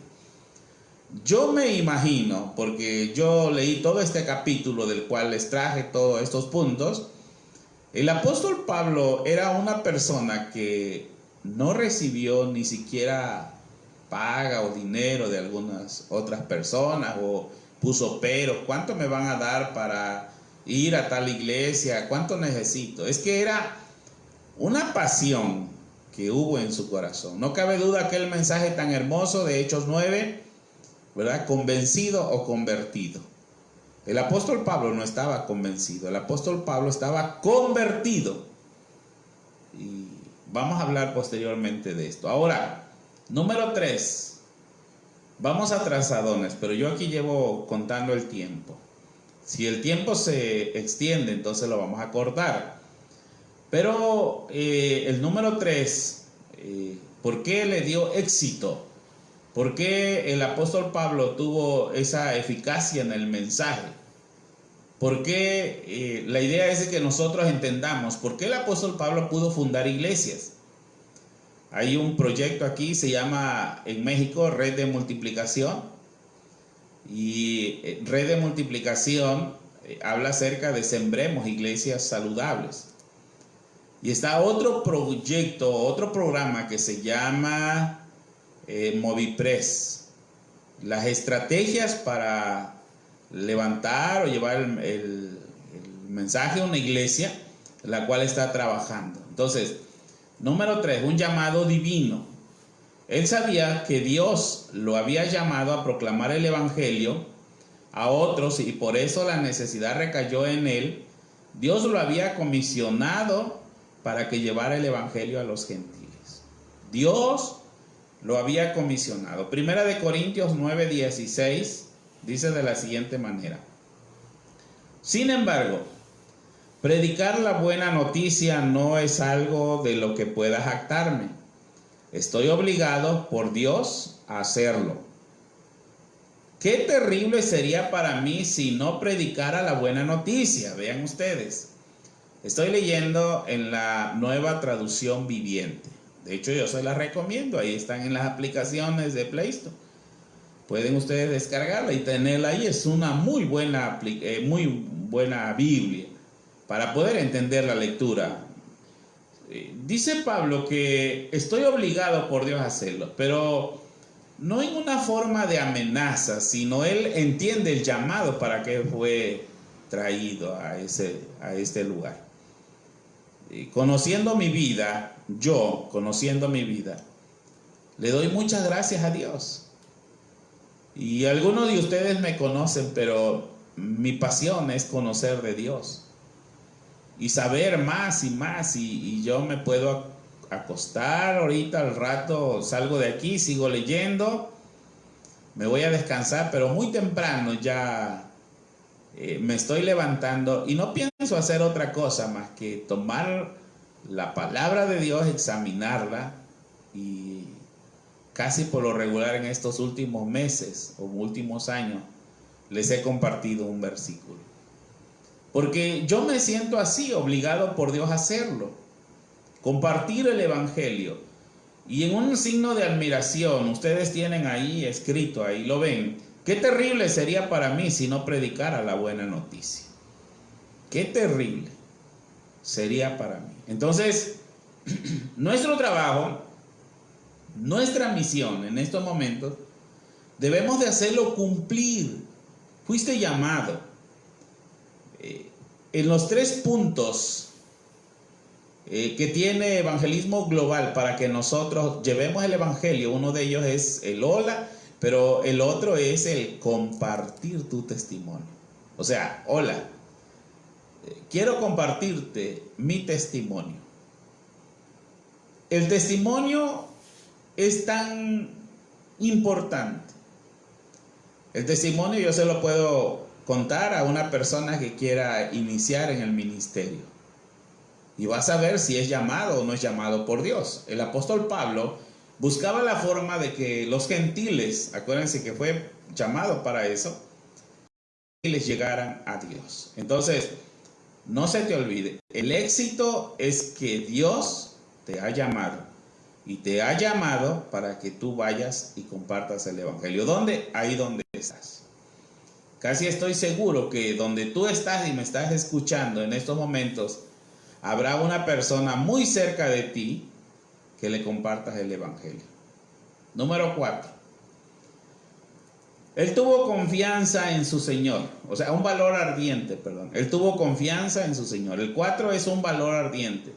Yo me imagino, porque yo leí todo este capítulo del cual les traje todos estos puntos, el apóstol Pablo era una persona que no recibió ni siquiera paga o dinero de algunas otras personas, o puso peros: ¿cuánto me van a dar para ir a tal iglesia? ¿Cuánto necesito? Es que era una pasión que hubo en su corazón. No cabe duda que el mensaje tan hermoso de Hechos 9, ¿verdad? Convencido o convertido. El apóstol Pablo no estaba convencido, el apóstol Pablo estaba convertido. Y vamos a hablar posteriormente de esto. Ahora, número 3. Vamos a trazadones, pero yo aquí llevo contando el tiempo. Si el tiempo se extiende, entonces lo vamos a cortar. Pero el número 3, ¿por qué le dio éxito? ¿Por qué el apóstol Pablo tuvo esa eficacia en el mensaje? Porque la idea es que nosotros entendamos por qué el apóstol Pablo pudo fundar iglesias. Hay un proyecto aquí, se llama en México Red de Multiplicación. Y Red de Multiplicación habla acerca de sembremos iglesias saludables. Y está otro proyecto, otro programa que se llama Movipress. Las estrategias para levantar o llevar el mensaje a una iglesia, la cual está trabajando. Entonces, número 3, un llamado divino. Él sabía que Dios lo había llamado a proclamar el evangelio a otros, y por eso la necesidad recayó en él. Dios lo había comisionado para que llevara el evangelio a los gentiles. Dios lo había comisionado. Primera de Corintios 9:16 dice de la siguiente manera: sin embargo, predicar la buena noticia no es algo de lo que pueda jactarme. Estoy obligado por Dios a hacerlo. Qué terrible sería para mí si no predicara la buena noticia. Vean ustedes. Estoy leyendo en la Nueva Traducción Viviente. De hecho, yo se la recomiendo. Ahí están en las aplicaciones de Play Store. Pueden ustedes descargarla y tenerla ahí. Es una muy buena Biblia para poder entender la lectura. Dice Pablo que estoy obligado por Dios a hacerlo, pero no en una forma de amenaza, sino él entiende el llamado para que fue traído a este lugar. Conociendo mi vida, le doy muchas gracias a Dios. Y algunos de ustedes me conocen, pero mi pasión es conocer de Dios y saber más y más. Y yo me puedo acostar ahorita, al rato salgo de aquí, sigo leyendo, me voy a descansar, pero muy temprano ya me estoy levantando y no pienso hacer otra cosa más que tomar la palabra de Dios, examinarla, y casi por lo regular en estos últimos meses o últimos años les he compartido un versículo. Porque yo me siento así, obligado por Dios a hacerlo. Compartir el evangelio. Y en un signo de admiración, ustedes tienen ahí escrito, ahí lo ven. Qué terrible sería para mí si no predicara la buena noticia. Qué terrible sería para mí. Entonces, nuestro trabajo, nuestra misión en estos momentos, debemos de hacerlo cumplir. Fuiste llamado. En los 3 puntos que tiene Evangelismo Global para que nosotros llevemos el evangelio, uno de ellos es el hola, pero el otro es el compartir tu testimonio. O sea, hola, quiero compartirte mi testimonio. El testimonio es tan importante. El testimonio yo se lo puedo contar a una persona que quiera iniciar en el ministerio, y vas a ver si es llamado o no es llamado por Dios. El apóstol Pablo buscaba la forma de que los gentiles, acuérdense que fue llamado para eso, les llegaran a Dios. Entonces, no se te olvide, el éxito es que Dios te ha llamado, y te ha llamado para que tú vayas y compartas el evangelio. ¿Dónde? Ahí donde estás. Casi estoy seguro que donde tú estás y me estás escuchando en estos momentos, habrá una persona muy cerca de ti que le compartas el evangelio. Número 4. Él tuvo confianza en su Señor. O sea, un valor ardiente, perdón. Él tuvo confianza en su Señor. El 4 es un valor ardiente.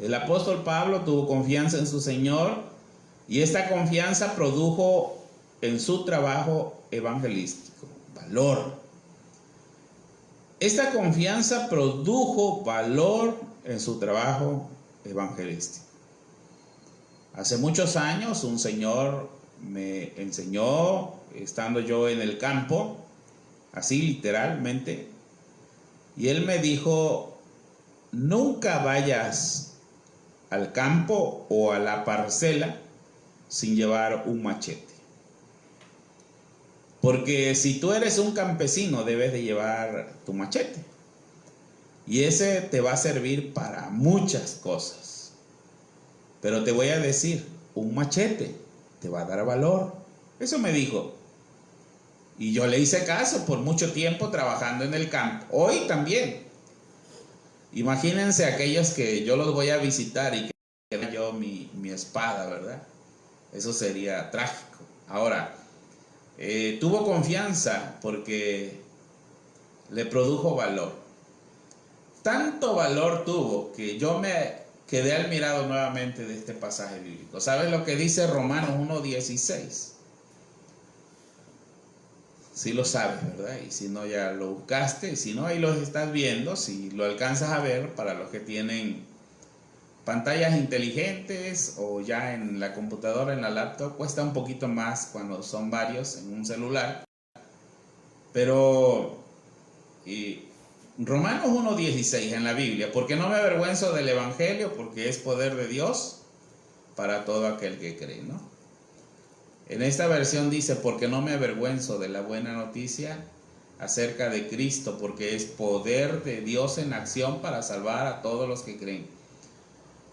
El apóstol Pablo tuvo confianza en su Señor, y esta confianza produjo en su trabajo evangelístico valor. Esta confianza produjo valor en su trabajo evangelístico. Hace muchos años un señor me enseñó, estando yo en el campo, así literalmente, y él me dijo: nunca vayas al campo o a la parcela sin llevar un machete. Porque si tú eres un campesino, debes de llevar tu machete. Y ese te va a servir para muchas cosas. Pero te voy a decir, un machete te va a dar valor. Eso me dijo. Y yo le hice caso por mucho tiempo trabajando en el campo. Hoy también. Imagínense aquellos que yo los voy a visitar y que tenga yo mi espada, ¿verdad? Eso sería trágico. Ahora, tuvo confianza porque le produjo valor. Tanto valor tuvo que yo me quedé admirado nuevamente de este pasaje bíblico. ¿Sabes lo que dice Romanos 1:16? Sí lo sabes, ¿verdad? Y si no, ya lo buscaste. Y si no, ahí lo estás viendo. Si lo alcanzas a ver, para los que tienen pantallas inteligentes o ya en la computadora, en la laptop, cuesta un poquito más cuando son varios en un celular. Pero Romanos 1:16 en la Biblia: porque no me avergüenzo del evangelio, porque es poder de Dios para todo aquel que cree, ¿no? En esta versión dice: porque no me avergüenzo de la buena noticia acerca de Cristo, porque es poder de Dios en acción para salvar a todos los que creen.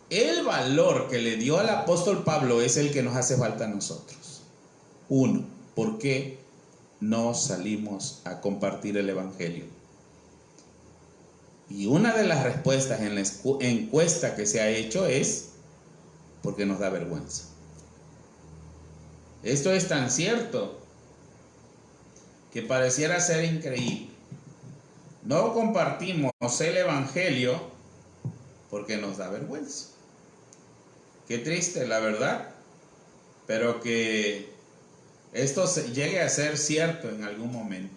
El valor que le dio al apóstol Pablo es el que nos hace falta a nosotros. 1. ¿Por qué no salimos a compartir el evangelio? Y una de las respuestas en la encuesta que se ha hecho es porque nos da vergüenza. Esto es tan cierto que pareciera ser increíble. No compartimos el evangelio porque nos da vergüenza. Qué triste, la verdad, pero que esto llegue a ser cierto en algún momento.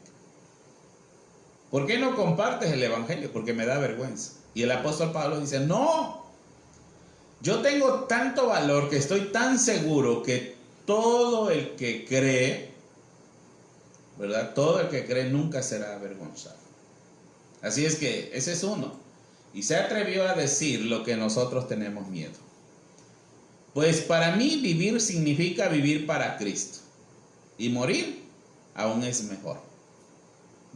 ¿Por qué no compartes el evangelio? Porque me da vergüenza. Y el apóstol Pablo dice: no, yo tengo tanto valor que estoy tan seguro que todo el que cree ¿verdad? Todo el que cree nunca será avergonzado. Así es que ese es uno. Y se atrevió a decir lo que nosotros tenemos miedo. Pues para mí vivir significa vivir para Cristo. Y morir aún es mejor.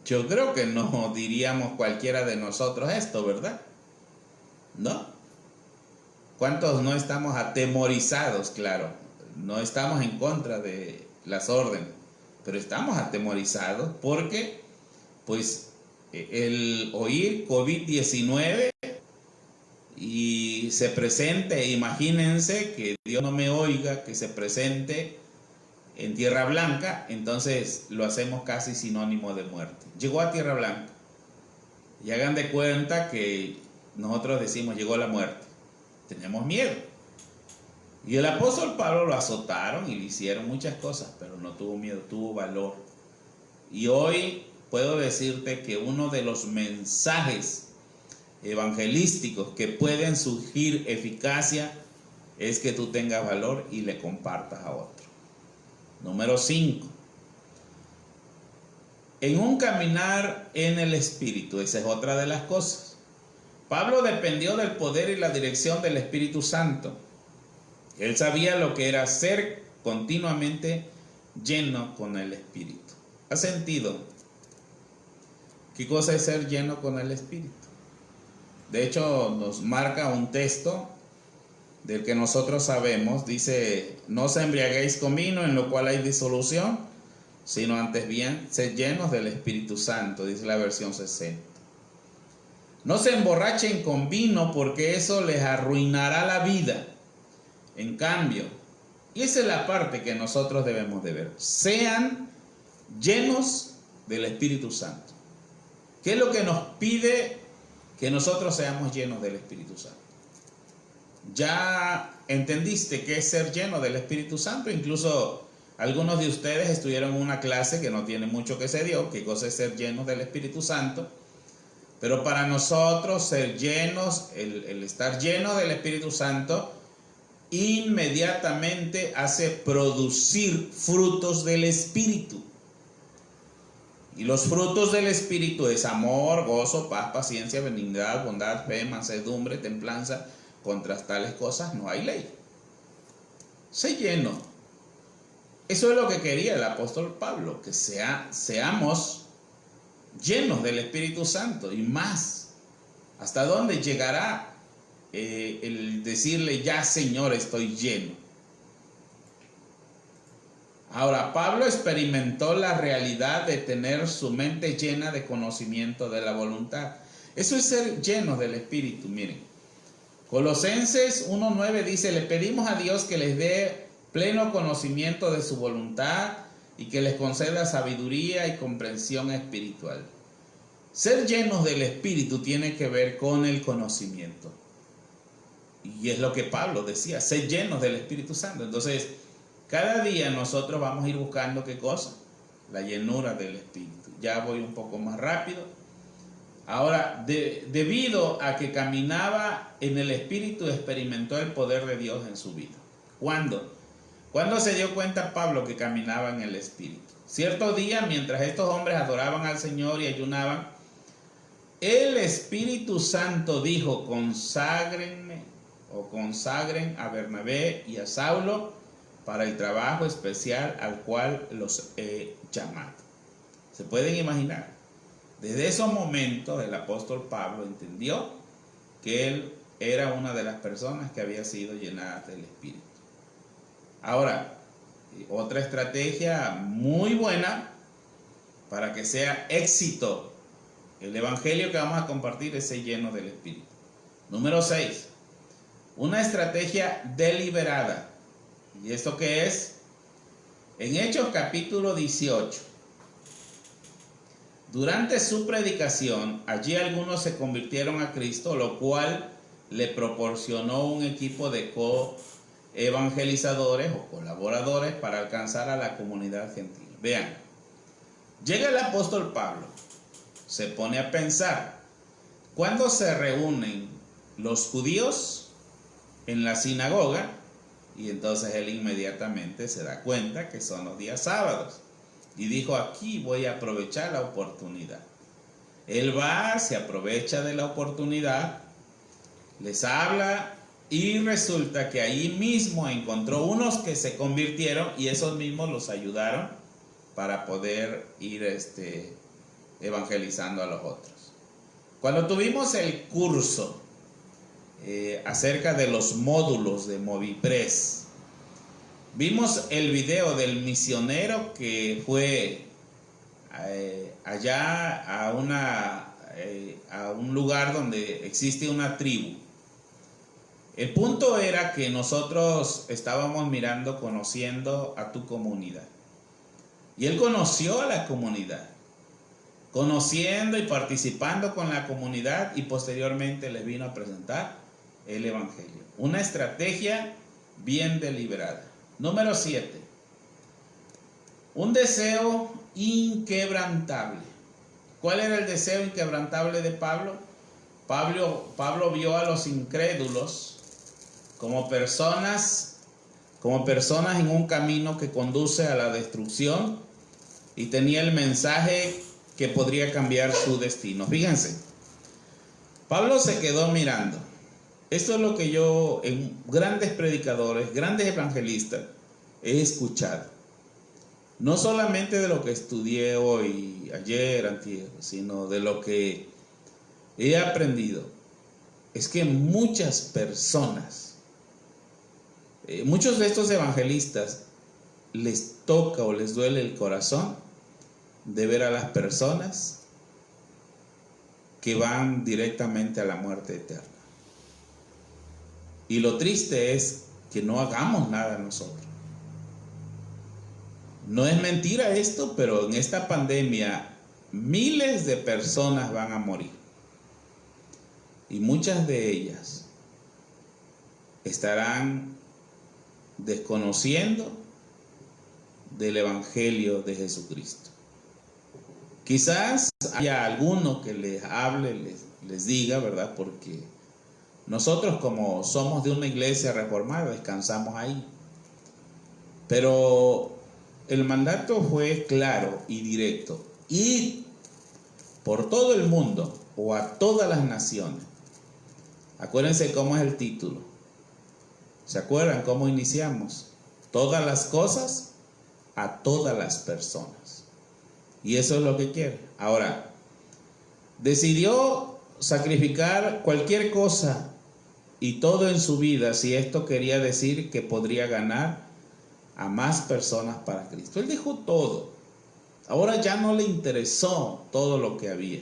Yo creo que no diríamos cualquiera de nosotros esto, ¿verdad? ¿No? ¿Cuántos no estamos atemorizados? Claro, no estamos en contra de las órdenes, pero estamos atemorizados porque, pues, el oír COVID-19 y se presente, imagínense que Dios no me oiga, que se presente en Tierra Blanca, entonces lo hacemos casi sinónimo de muerte. Llegó a Tierra Blanca y hagan de cuenta que nosotros decimos llegó la muerte. Tenemos miedo. Y el apóstol Pablo lo azotaron y le hicieron muchas cosas, pero no tuvo miedo, tuvo valor. Y hoy puedo decirte que uno de los mensajes evangelísticos que pueden surgir eficacia es que tú tengas valor y le compartas a otro. Número 5. En un caminar en el Espíritu, esa es otra de las cosas. Pablo dependió del poder y la dirección del Espíritu Santo. Él sabía lo que era ser continuamente lleno con el Espíritu. ¿Has sentido qué cosa es ser lleno con el Espíritu? De hecho, nos marca un texto del que nosotros sabemos. Dice, no os embriaguéis con vino, en lo cual hay disolución, sino antes bien, sed llenos del Espíritu Santo, dice la versión 60. No se emborrachen con vino, porque eso les arruinará la vida. En cambio, y esa es la parte que nosotros debemos de ver, sean llenos del Espíritu Santo. ¿Qué es lo que nos pide que nosotros seamos llenos del Espíritu Santo? ¿Ya entendiste qué es ser lleno del Espíritu Santo? Incluso algunos de ustedes estuvieron en una clase que no tiene mucho que se dio, qué cosa es ser llenos del Espíritu Santo. Pero para nosotros ser llenos, el estar lleno del Espíritu Santo, inmediatamente hace producir frutos del Espíritu. Y los frutos del Espíritu es amor, gozo, paz, paciencia, benignidad, bondad, fe, mansedumbre, templanza. Contra tales cosas no hay ley. Sé lleno. Eso es lo que quería el apóstol Pablo, que seamos llenos del Espíritu Santo y más. ¿Hasta dónde llegará el decirle ya, Señor, estoy lleno? Ahora, Pablo experimentó la realidad de tener su mente llena de conocimiento de la voluntad. Eso es ser llenos del Espíritu. Miren, Colosenses 1:9 dice, le pedimos a Dios que les dé pleno conocimiento de su voluntad y que les conceda sabiduría y comprensión espiritual. Ser llenos del Espíritu tiene que ver con el conocimiento. Y es lo que Pablo decía, ser llenos del Espíritu Santo. Entonces, cada día nosotros vamos a ir buscando ¿qué cosa? La llenura del Espíritu. Ya voy un poco más rápido. Ahora, debido a que caminaba en el Espíritu, experimentó el poder de Dios en su vida. ¿Cuándo? ¿Cuándo se dio cuenta Pablo que caminaba en el Espíritu? Cierto día, mientras estos hombres adoraban al Señor y ayunaban, el Espíritu Santo dijo, consagren a Bernabé y a Saulo para el trabajo especial al cual los he llamado. ¿Se pueden imaginar? Desde esos momentos el apóstol Pablo entendió que él era una de las personas que había sido llenadas del Espíritu. Ahora, otra estrategia muy buena para que sea éxito el evangelio que vamos a compartir es ser lleno del Espíritu. Número 6, una estrategia deliberada. ¿Y esto qué es? En Hechos capítulo 18. Durante su predicación, allí algunos se convirtieron a Cristo, lo cual le proporcionó un equipo de coevangelizadores o colaboradores para alcanzar a la comunidad gentil. Vean, llega el apóstol Pablo, se pone a pensar, ¿cuándo se reúnen los judíos? En la sinagoga, y entonces él inmediatamente se da cuenta que son los días sábados. y dijo, aquí voy a aprovechar la oportunidad. Él va, se aprovecha de la oportunidad, les habla y resulta que ahí mismo encontró unos que se convirtieron y esos mismos los ayudaron para poder ir evangelizando a los otros. Cuando tuvimos el curso acerca de los módulos de Movipress, vimos el video del misionero que fue allá a un lugar donde existe una tribu. El punto era que nosotros estábamos mirando, conociendo a tu comunidad. Y él conoció a la comunidad, conociendo y participando con la comunidad, y posteriormente les vino a presentar el evangelio. Una estrategia bien deliberada. Número 7. Un deseo inquebrantable. ¿Cuál era el deseo inquebrantable de Pablo? Pablo vio a los incrédulos como personas en un camino que conduce a la destrucción, y tenía el mensaje que podría cambiar su destino. Fíjense, Pablo se quedó mirando. Esto es lo que yo en grandes predicadores, grandes evangelistas, he escuchado. No solamente de lo que estudié hoy, ayer, antier, sino de lo que he aprendido. Es que muchas personas, muchos de estos evangelistas, les toca o les duele el corazón de ver a las personas que van directamente a la muerte eterna. Y lo triste es que no hagamos nada nosotros. No es mentira esto, pero en esta pandemia miles de personas van a morir. Y muchas de ellas estarán desconociendo del Evangelio de Jesucristo. Quizás haya alguno que les hable, les diga, ¿verdad? Porque nosotros, como somos de una iglesia reformada, descansamos ahí. Pero el mandato fue claro y directo. Ir por todo el mundo o a todas las naciones. Acuérdense cómo es el título. ¿Se acuerdan cómo iniciamos? Todas las cosas a todas las personas. Y eso es lo que quiere. Ahora, decidió sacrificar cualquier cosa y todo en su vida si esto quería decir que podría ganar a más personas para Cristo. Él dejó todo. Ahora ya no le interesó todo lo que había.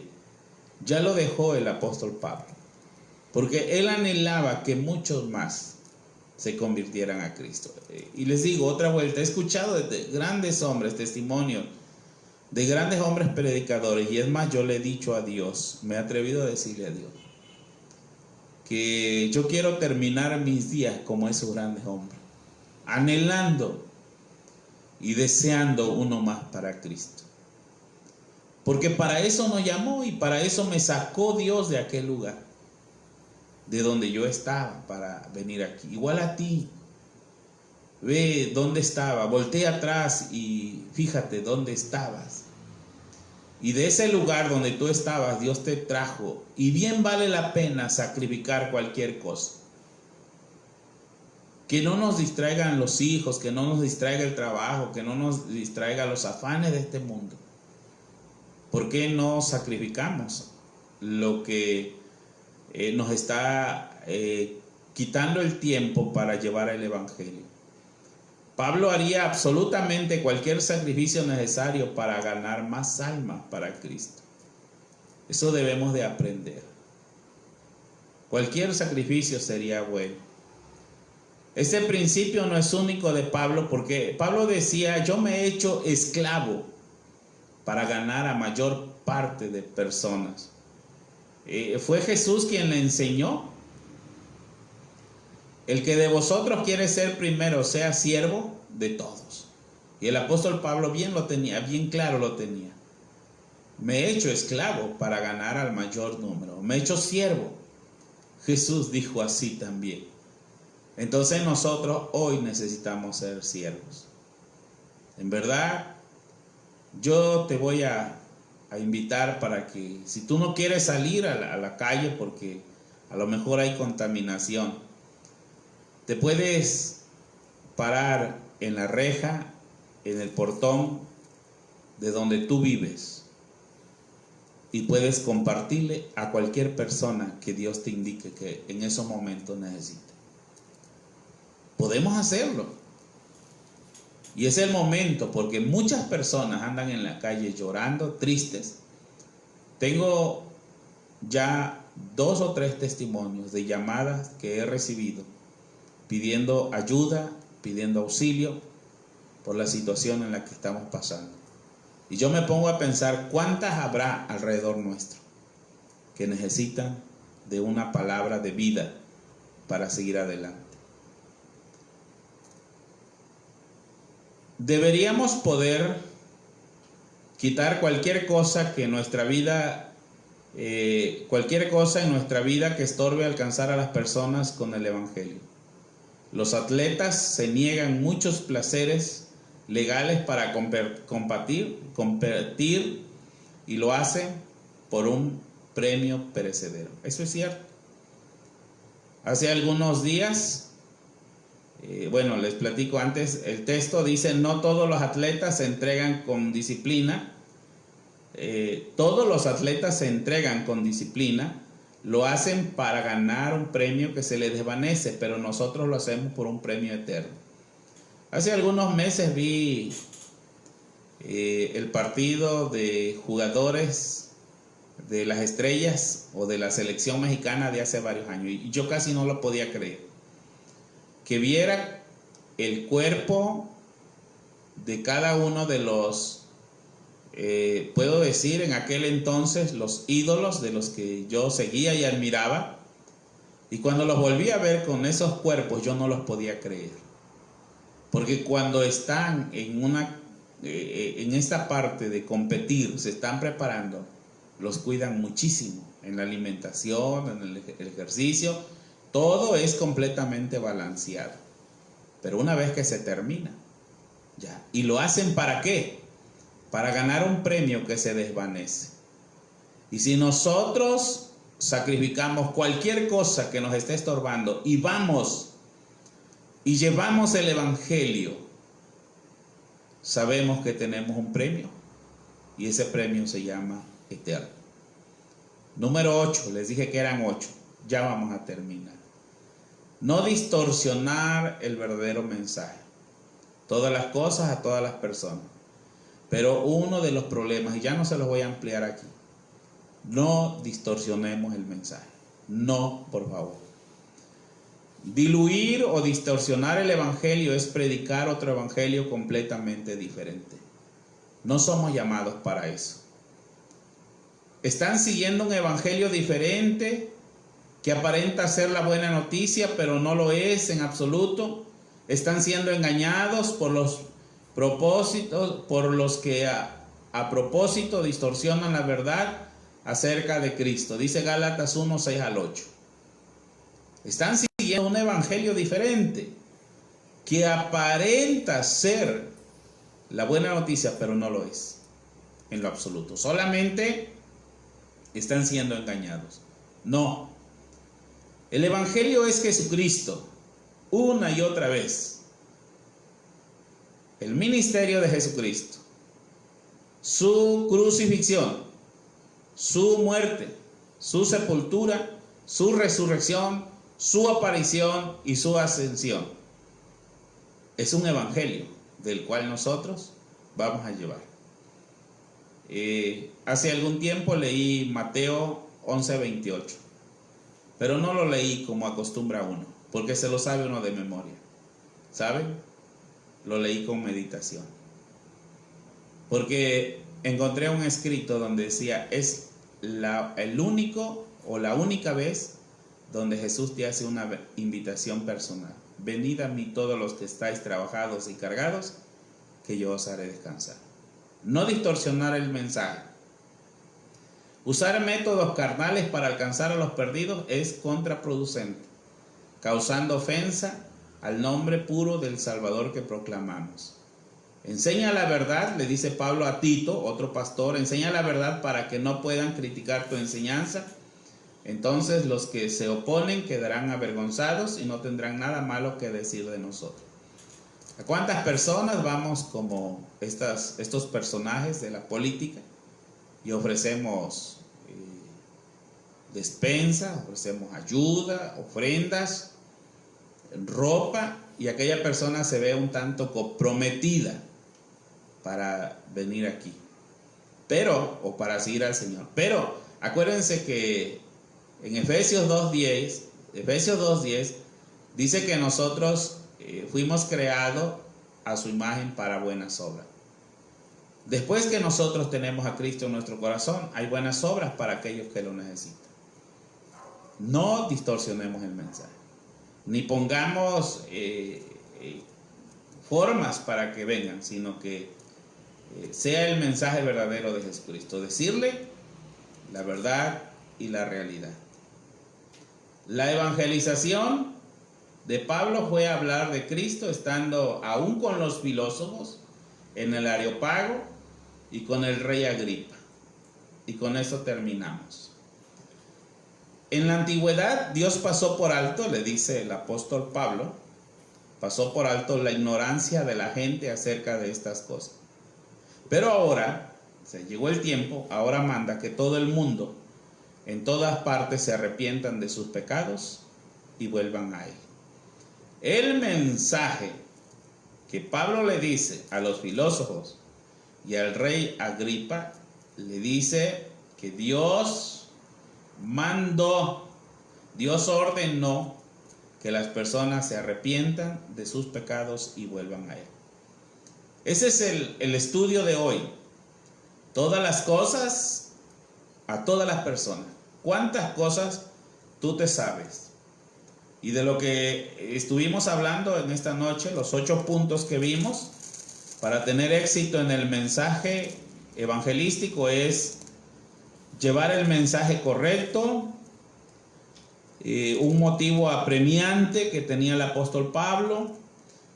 Ya lo dejó el apóstol Pablo. Porque él anhelaba que muchos más se convirtieran a Cristo. Y les digo otra vuelta, he escuchado de grandes hombres, testimonios de grandes hombres predicadores, y es más, yo le he dicho a Dios, me he atrevido a decirle a Dios, que yo quiero terminar mis días como esos grandes hombres, anhelando y deseando uno más para Cristo. Porque para eso nos llamó y para eso me sacó Dios de aquel lugar, de donde yo estaba, para venir aquí. Igual a ti, ve dónde estaba, voltea atrás y fíjate dónde estabas. Y de ese lugar donde tú estabas, Dios te trajo, y bien vale la pena sacrificar cualquier cosa. Que no nos distraigan los hijos, que no nos distraiga el trabajo, que no nos distraiga los afanes de este mundo. ¿Por qué no sacrificamos lo que nos está quitando el tiempo para llevar el evangelio? Pablo haría absolutamente cualquier sacrificio necesario para ganar más almas para Cristo. Eso debemos de aprender. Cualquier sacrificio sería bueno. Este principio no es único de Pablo, porque Pablo decía, yo me he hecho esclavo para ganar a mayor parte de personas. Fue Jesús quien le enseñó. El que de vosotros quiere ser primero, sea siervo de todos. Y el apóstol Pablo bien lo tenía, bien claro lo tenía. Me he hecho esclavo para ganar al mayor número. Me he hecho siervo. Jesús dijo así también. Entonces nosotros hoy necesitamos ser siervos. En verdad, yo te voy a invitar para que, si tú no quieres salir a la calle porque a lo mejor hay contaminación, te puedes parar en la reja, en el portón de donde tú vives, y puedes compartirle a cualquier persona que Dios te indique que en esos momentos necesite. Podemos hacerlo. Y es el momento, porque muchas personas andan en la calle llorando, tristes. Tengo ya 2 o 3 testimonios de llamadas que he recibido pidiendo ayuda, pidiendo auxilio por la situación en la que estamos pasando. Y yo me pongo a pensar cuántas habrá alrededor nuestro que necesitan de una palabra de vida para seguir adelante. Deberíamos poder quitar cualquier cosa que en nuestra vida, cualquier cosa en nuestra vida que estorbe alcanzar a las personas con el Evangelio. Los atletas se niegan muchos placeres legales para competir y lo hacen por un premio perecedero. Eso es cierto. Hace algunos días, bueno, les platico antes, el texto dice: no todos los atletas se entregan con disciplina. Todos los atletas se entregan con disciplina, lo hacen para ganar un premio que se les desvanece, pero nosotros lo hacemos por un premio eterno. Hace algunos meses vi el partido de jugadores de las Estrellas o de la selección mexicana de hace varios años, y yo casi no lo podía creer. Que viera el cuerpo de cada uno de los, puedo decir en aquel entonces, los ídolos de los que yo seguía y admiraba, y cuando los volví a ver con esos cuerpos yo no los podía creer, porque cuando están en esta parte de competir, se están preparando, los cuidan muchísimo en la alimentación, en el ejercicio, todo es completamente balanceado. Pero una vez que se termina, ya. ¿Y lo hacen para qué? Para ganar un premio que se desvanece. Y si nosotros sacrificamos cualquier cosa que nos esté estorbando y vamos y llevamos el Evangelio, sabemos que tenemos un premio, y ese premio se llama eterno. Número 8, les dije que eran 8, ya vamos a terminar. No distorsionar el verdadero mensaje. Todas las cosas a todas las personas. Pero uno de los problemas, y ya no se los voy a ampliar aquí, no distorsionemos el mensaje. No, por favor. Diluir o distorsionar el Evangelio es predicar otro Evangelio completamente diferente. No somos llamados para eso. Están siguiendo un Evangelio diferente que aparenta ser la buena noticia, pero no lo es en absoluto. Están siendo engañados por los propósitos, por los que a propósito distorsionan la verdad acerca de Cristo. Dice Gálatas 1, 6 al 8. Están siguiendo un evangelio diferente que aparenta ser la buena noticia, pero no lo es en lo absoluto. Solamente están siendo engañados. No. El evangelio es Jesucristo, una y otra vez. El ministerio de Jesucristo, su crucifixión, su muerte, su sepultura, su resurrección, su aparición y su ascensión. Es un evangelio del cual nosotros vamos a llevar. Hace algún tiempo leí Mateo 11:28, pero no lo leí como acostumbra uno, porque se lo sabe uno de memoria. ¿Saben? Lo leí con meditación, porque encontré un escrito donde decía: es el único o la única vez donde Jesús te hace una invitación personal. Venid a mí todos los que estáis trabajados y cargados, que yo os haré descansar. No distorsionar el mensaje. Usar métodos carnales para alcanzar a los perdidos es contraproducente, causando ofensa al nombre puro del Salvador que proclamamos. Enseña la verdad, le dice Pablo a Tito, otro pastor, enseña la verdad para que no puedan criticar tu enseñanza. Entonces los que se oponen quedarán avergonzados y no tendrán nada malo que decir de nosotros. ¿A cuántas personas vamos como estos personajes de la política y ofrecemos despensa, ofrecemos ayuda, ofrendas, ropa, y aquella persona se ve un tanto comprometida para venir aquí, o para seguir al Señor? Pero acuérdense que en Efesios 2:10 dice que nosotros fuimos creados a su imagen para buenas obras. Después que nosotros tenemos a Cristo en nuestro corazón, hay buenas obras para aquellos que lo necesitan. No distorsionemos el mensaje, ni pongamos formas para que vengan, sino que sea el mensaje verdadero de Jesucristo, decirle la verdad y la realidad. La evangelización de Pablo fue hablar de Cristo estando aún con los filósofos en el Areópago y con el rey Agripa. Y con eso terminamos. En la antigüedad Dios pasó por alto, le dice el apóstol Pablo, pasó por alto la ignorancia de la gente acerca de estas cosas. Pero ahora, llegó el tiempo, ahora manda que todo el mundo, en todas partes, se arrepientan de sus pecados y vuelvan a Él. El mensaje que Pablo le dice a los filósofos y al rey Agripa, le dice que Dios mandó, Dios ordenó que las personas se arrepientan de sus pecados y vuelvan a Él. Ese es el estudio de hoy. Todas las cosas a todas las personas. ¿Cuántas cosas tú te sabes? Y de lo que estuvimos hablando en esta noche, los 8 puntos que vimos para tener éxito en el mensaje evangelístico es llevar el mensaje correcto, un motivo apremiante que tenía el apóstol Pablo,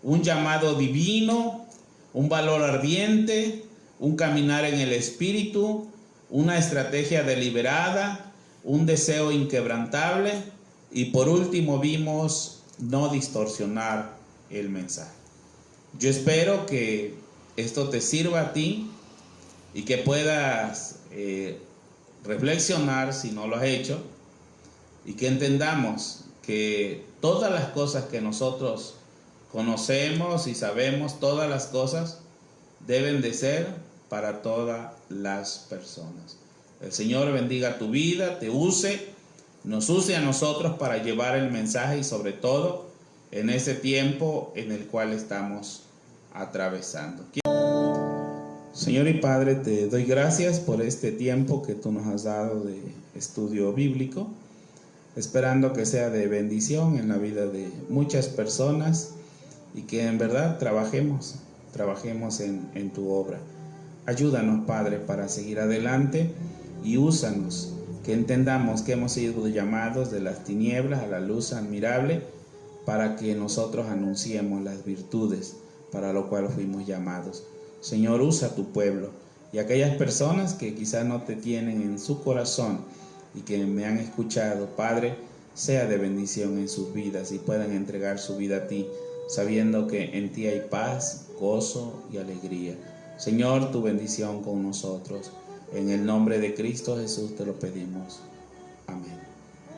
un llamado divino, un valor ardiente, un caminar en el Espíritu, una estrategia deliberada, un deseo inquebrantable, y por último vimos no distorsionar el mensaje. Yo espero que esto te sirva a ti y que puedas reflexionar si no lo has hecho, y que entendamos que todas las cosas que nosotros conocemos y sabemos, todas las cosas deben de ser para todas las personas. El Señor bendiga tu vida, te use, nos use a nosotros para llevar el mensaje, y sobre todo en ese tiempo en el cual estamos atravesando. Señor y Padre, te doy gracias por este tiempo que tú nos has dado de estudio bíblico, esperando que sea de bendición en la vida de muchas personas y que en verdad trabajemos en tu obra. Ayúdanos, Padre, para seguir adelante, y úsanos, que entendamos que hemos sido llamados de las tinieblas a la luz admirable, para que nosotros anunciemos las virtudes para lo cual fuimos llamados. Señor, usa tu pueblo, y aquellas personas que quizás no te tienen en su corazón y que me han escuchado, Padre, sea de bendición en sus vidas y puedan entregar su vida a ti, sabiendo que en ti hay paz, gozo y alegría. Señor, tu bendición con nosotros. En el nombre de Cristo Jesús te lo pedimos. Amén.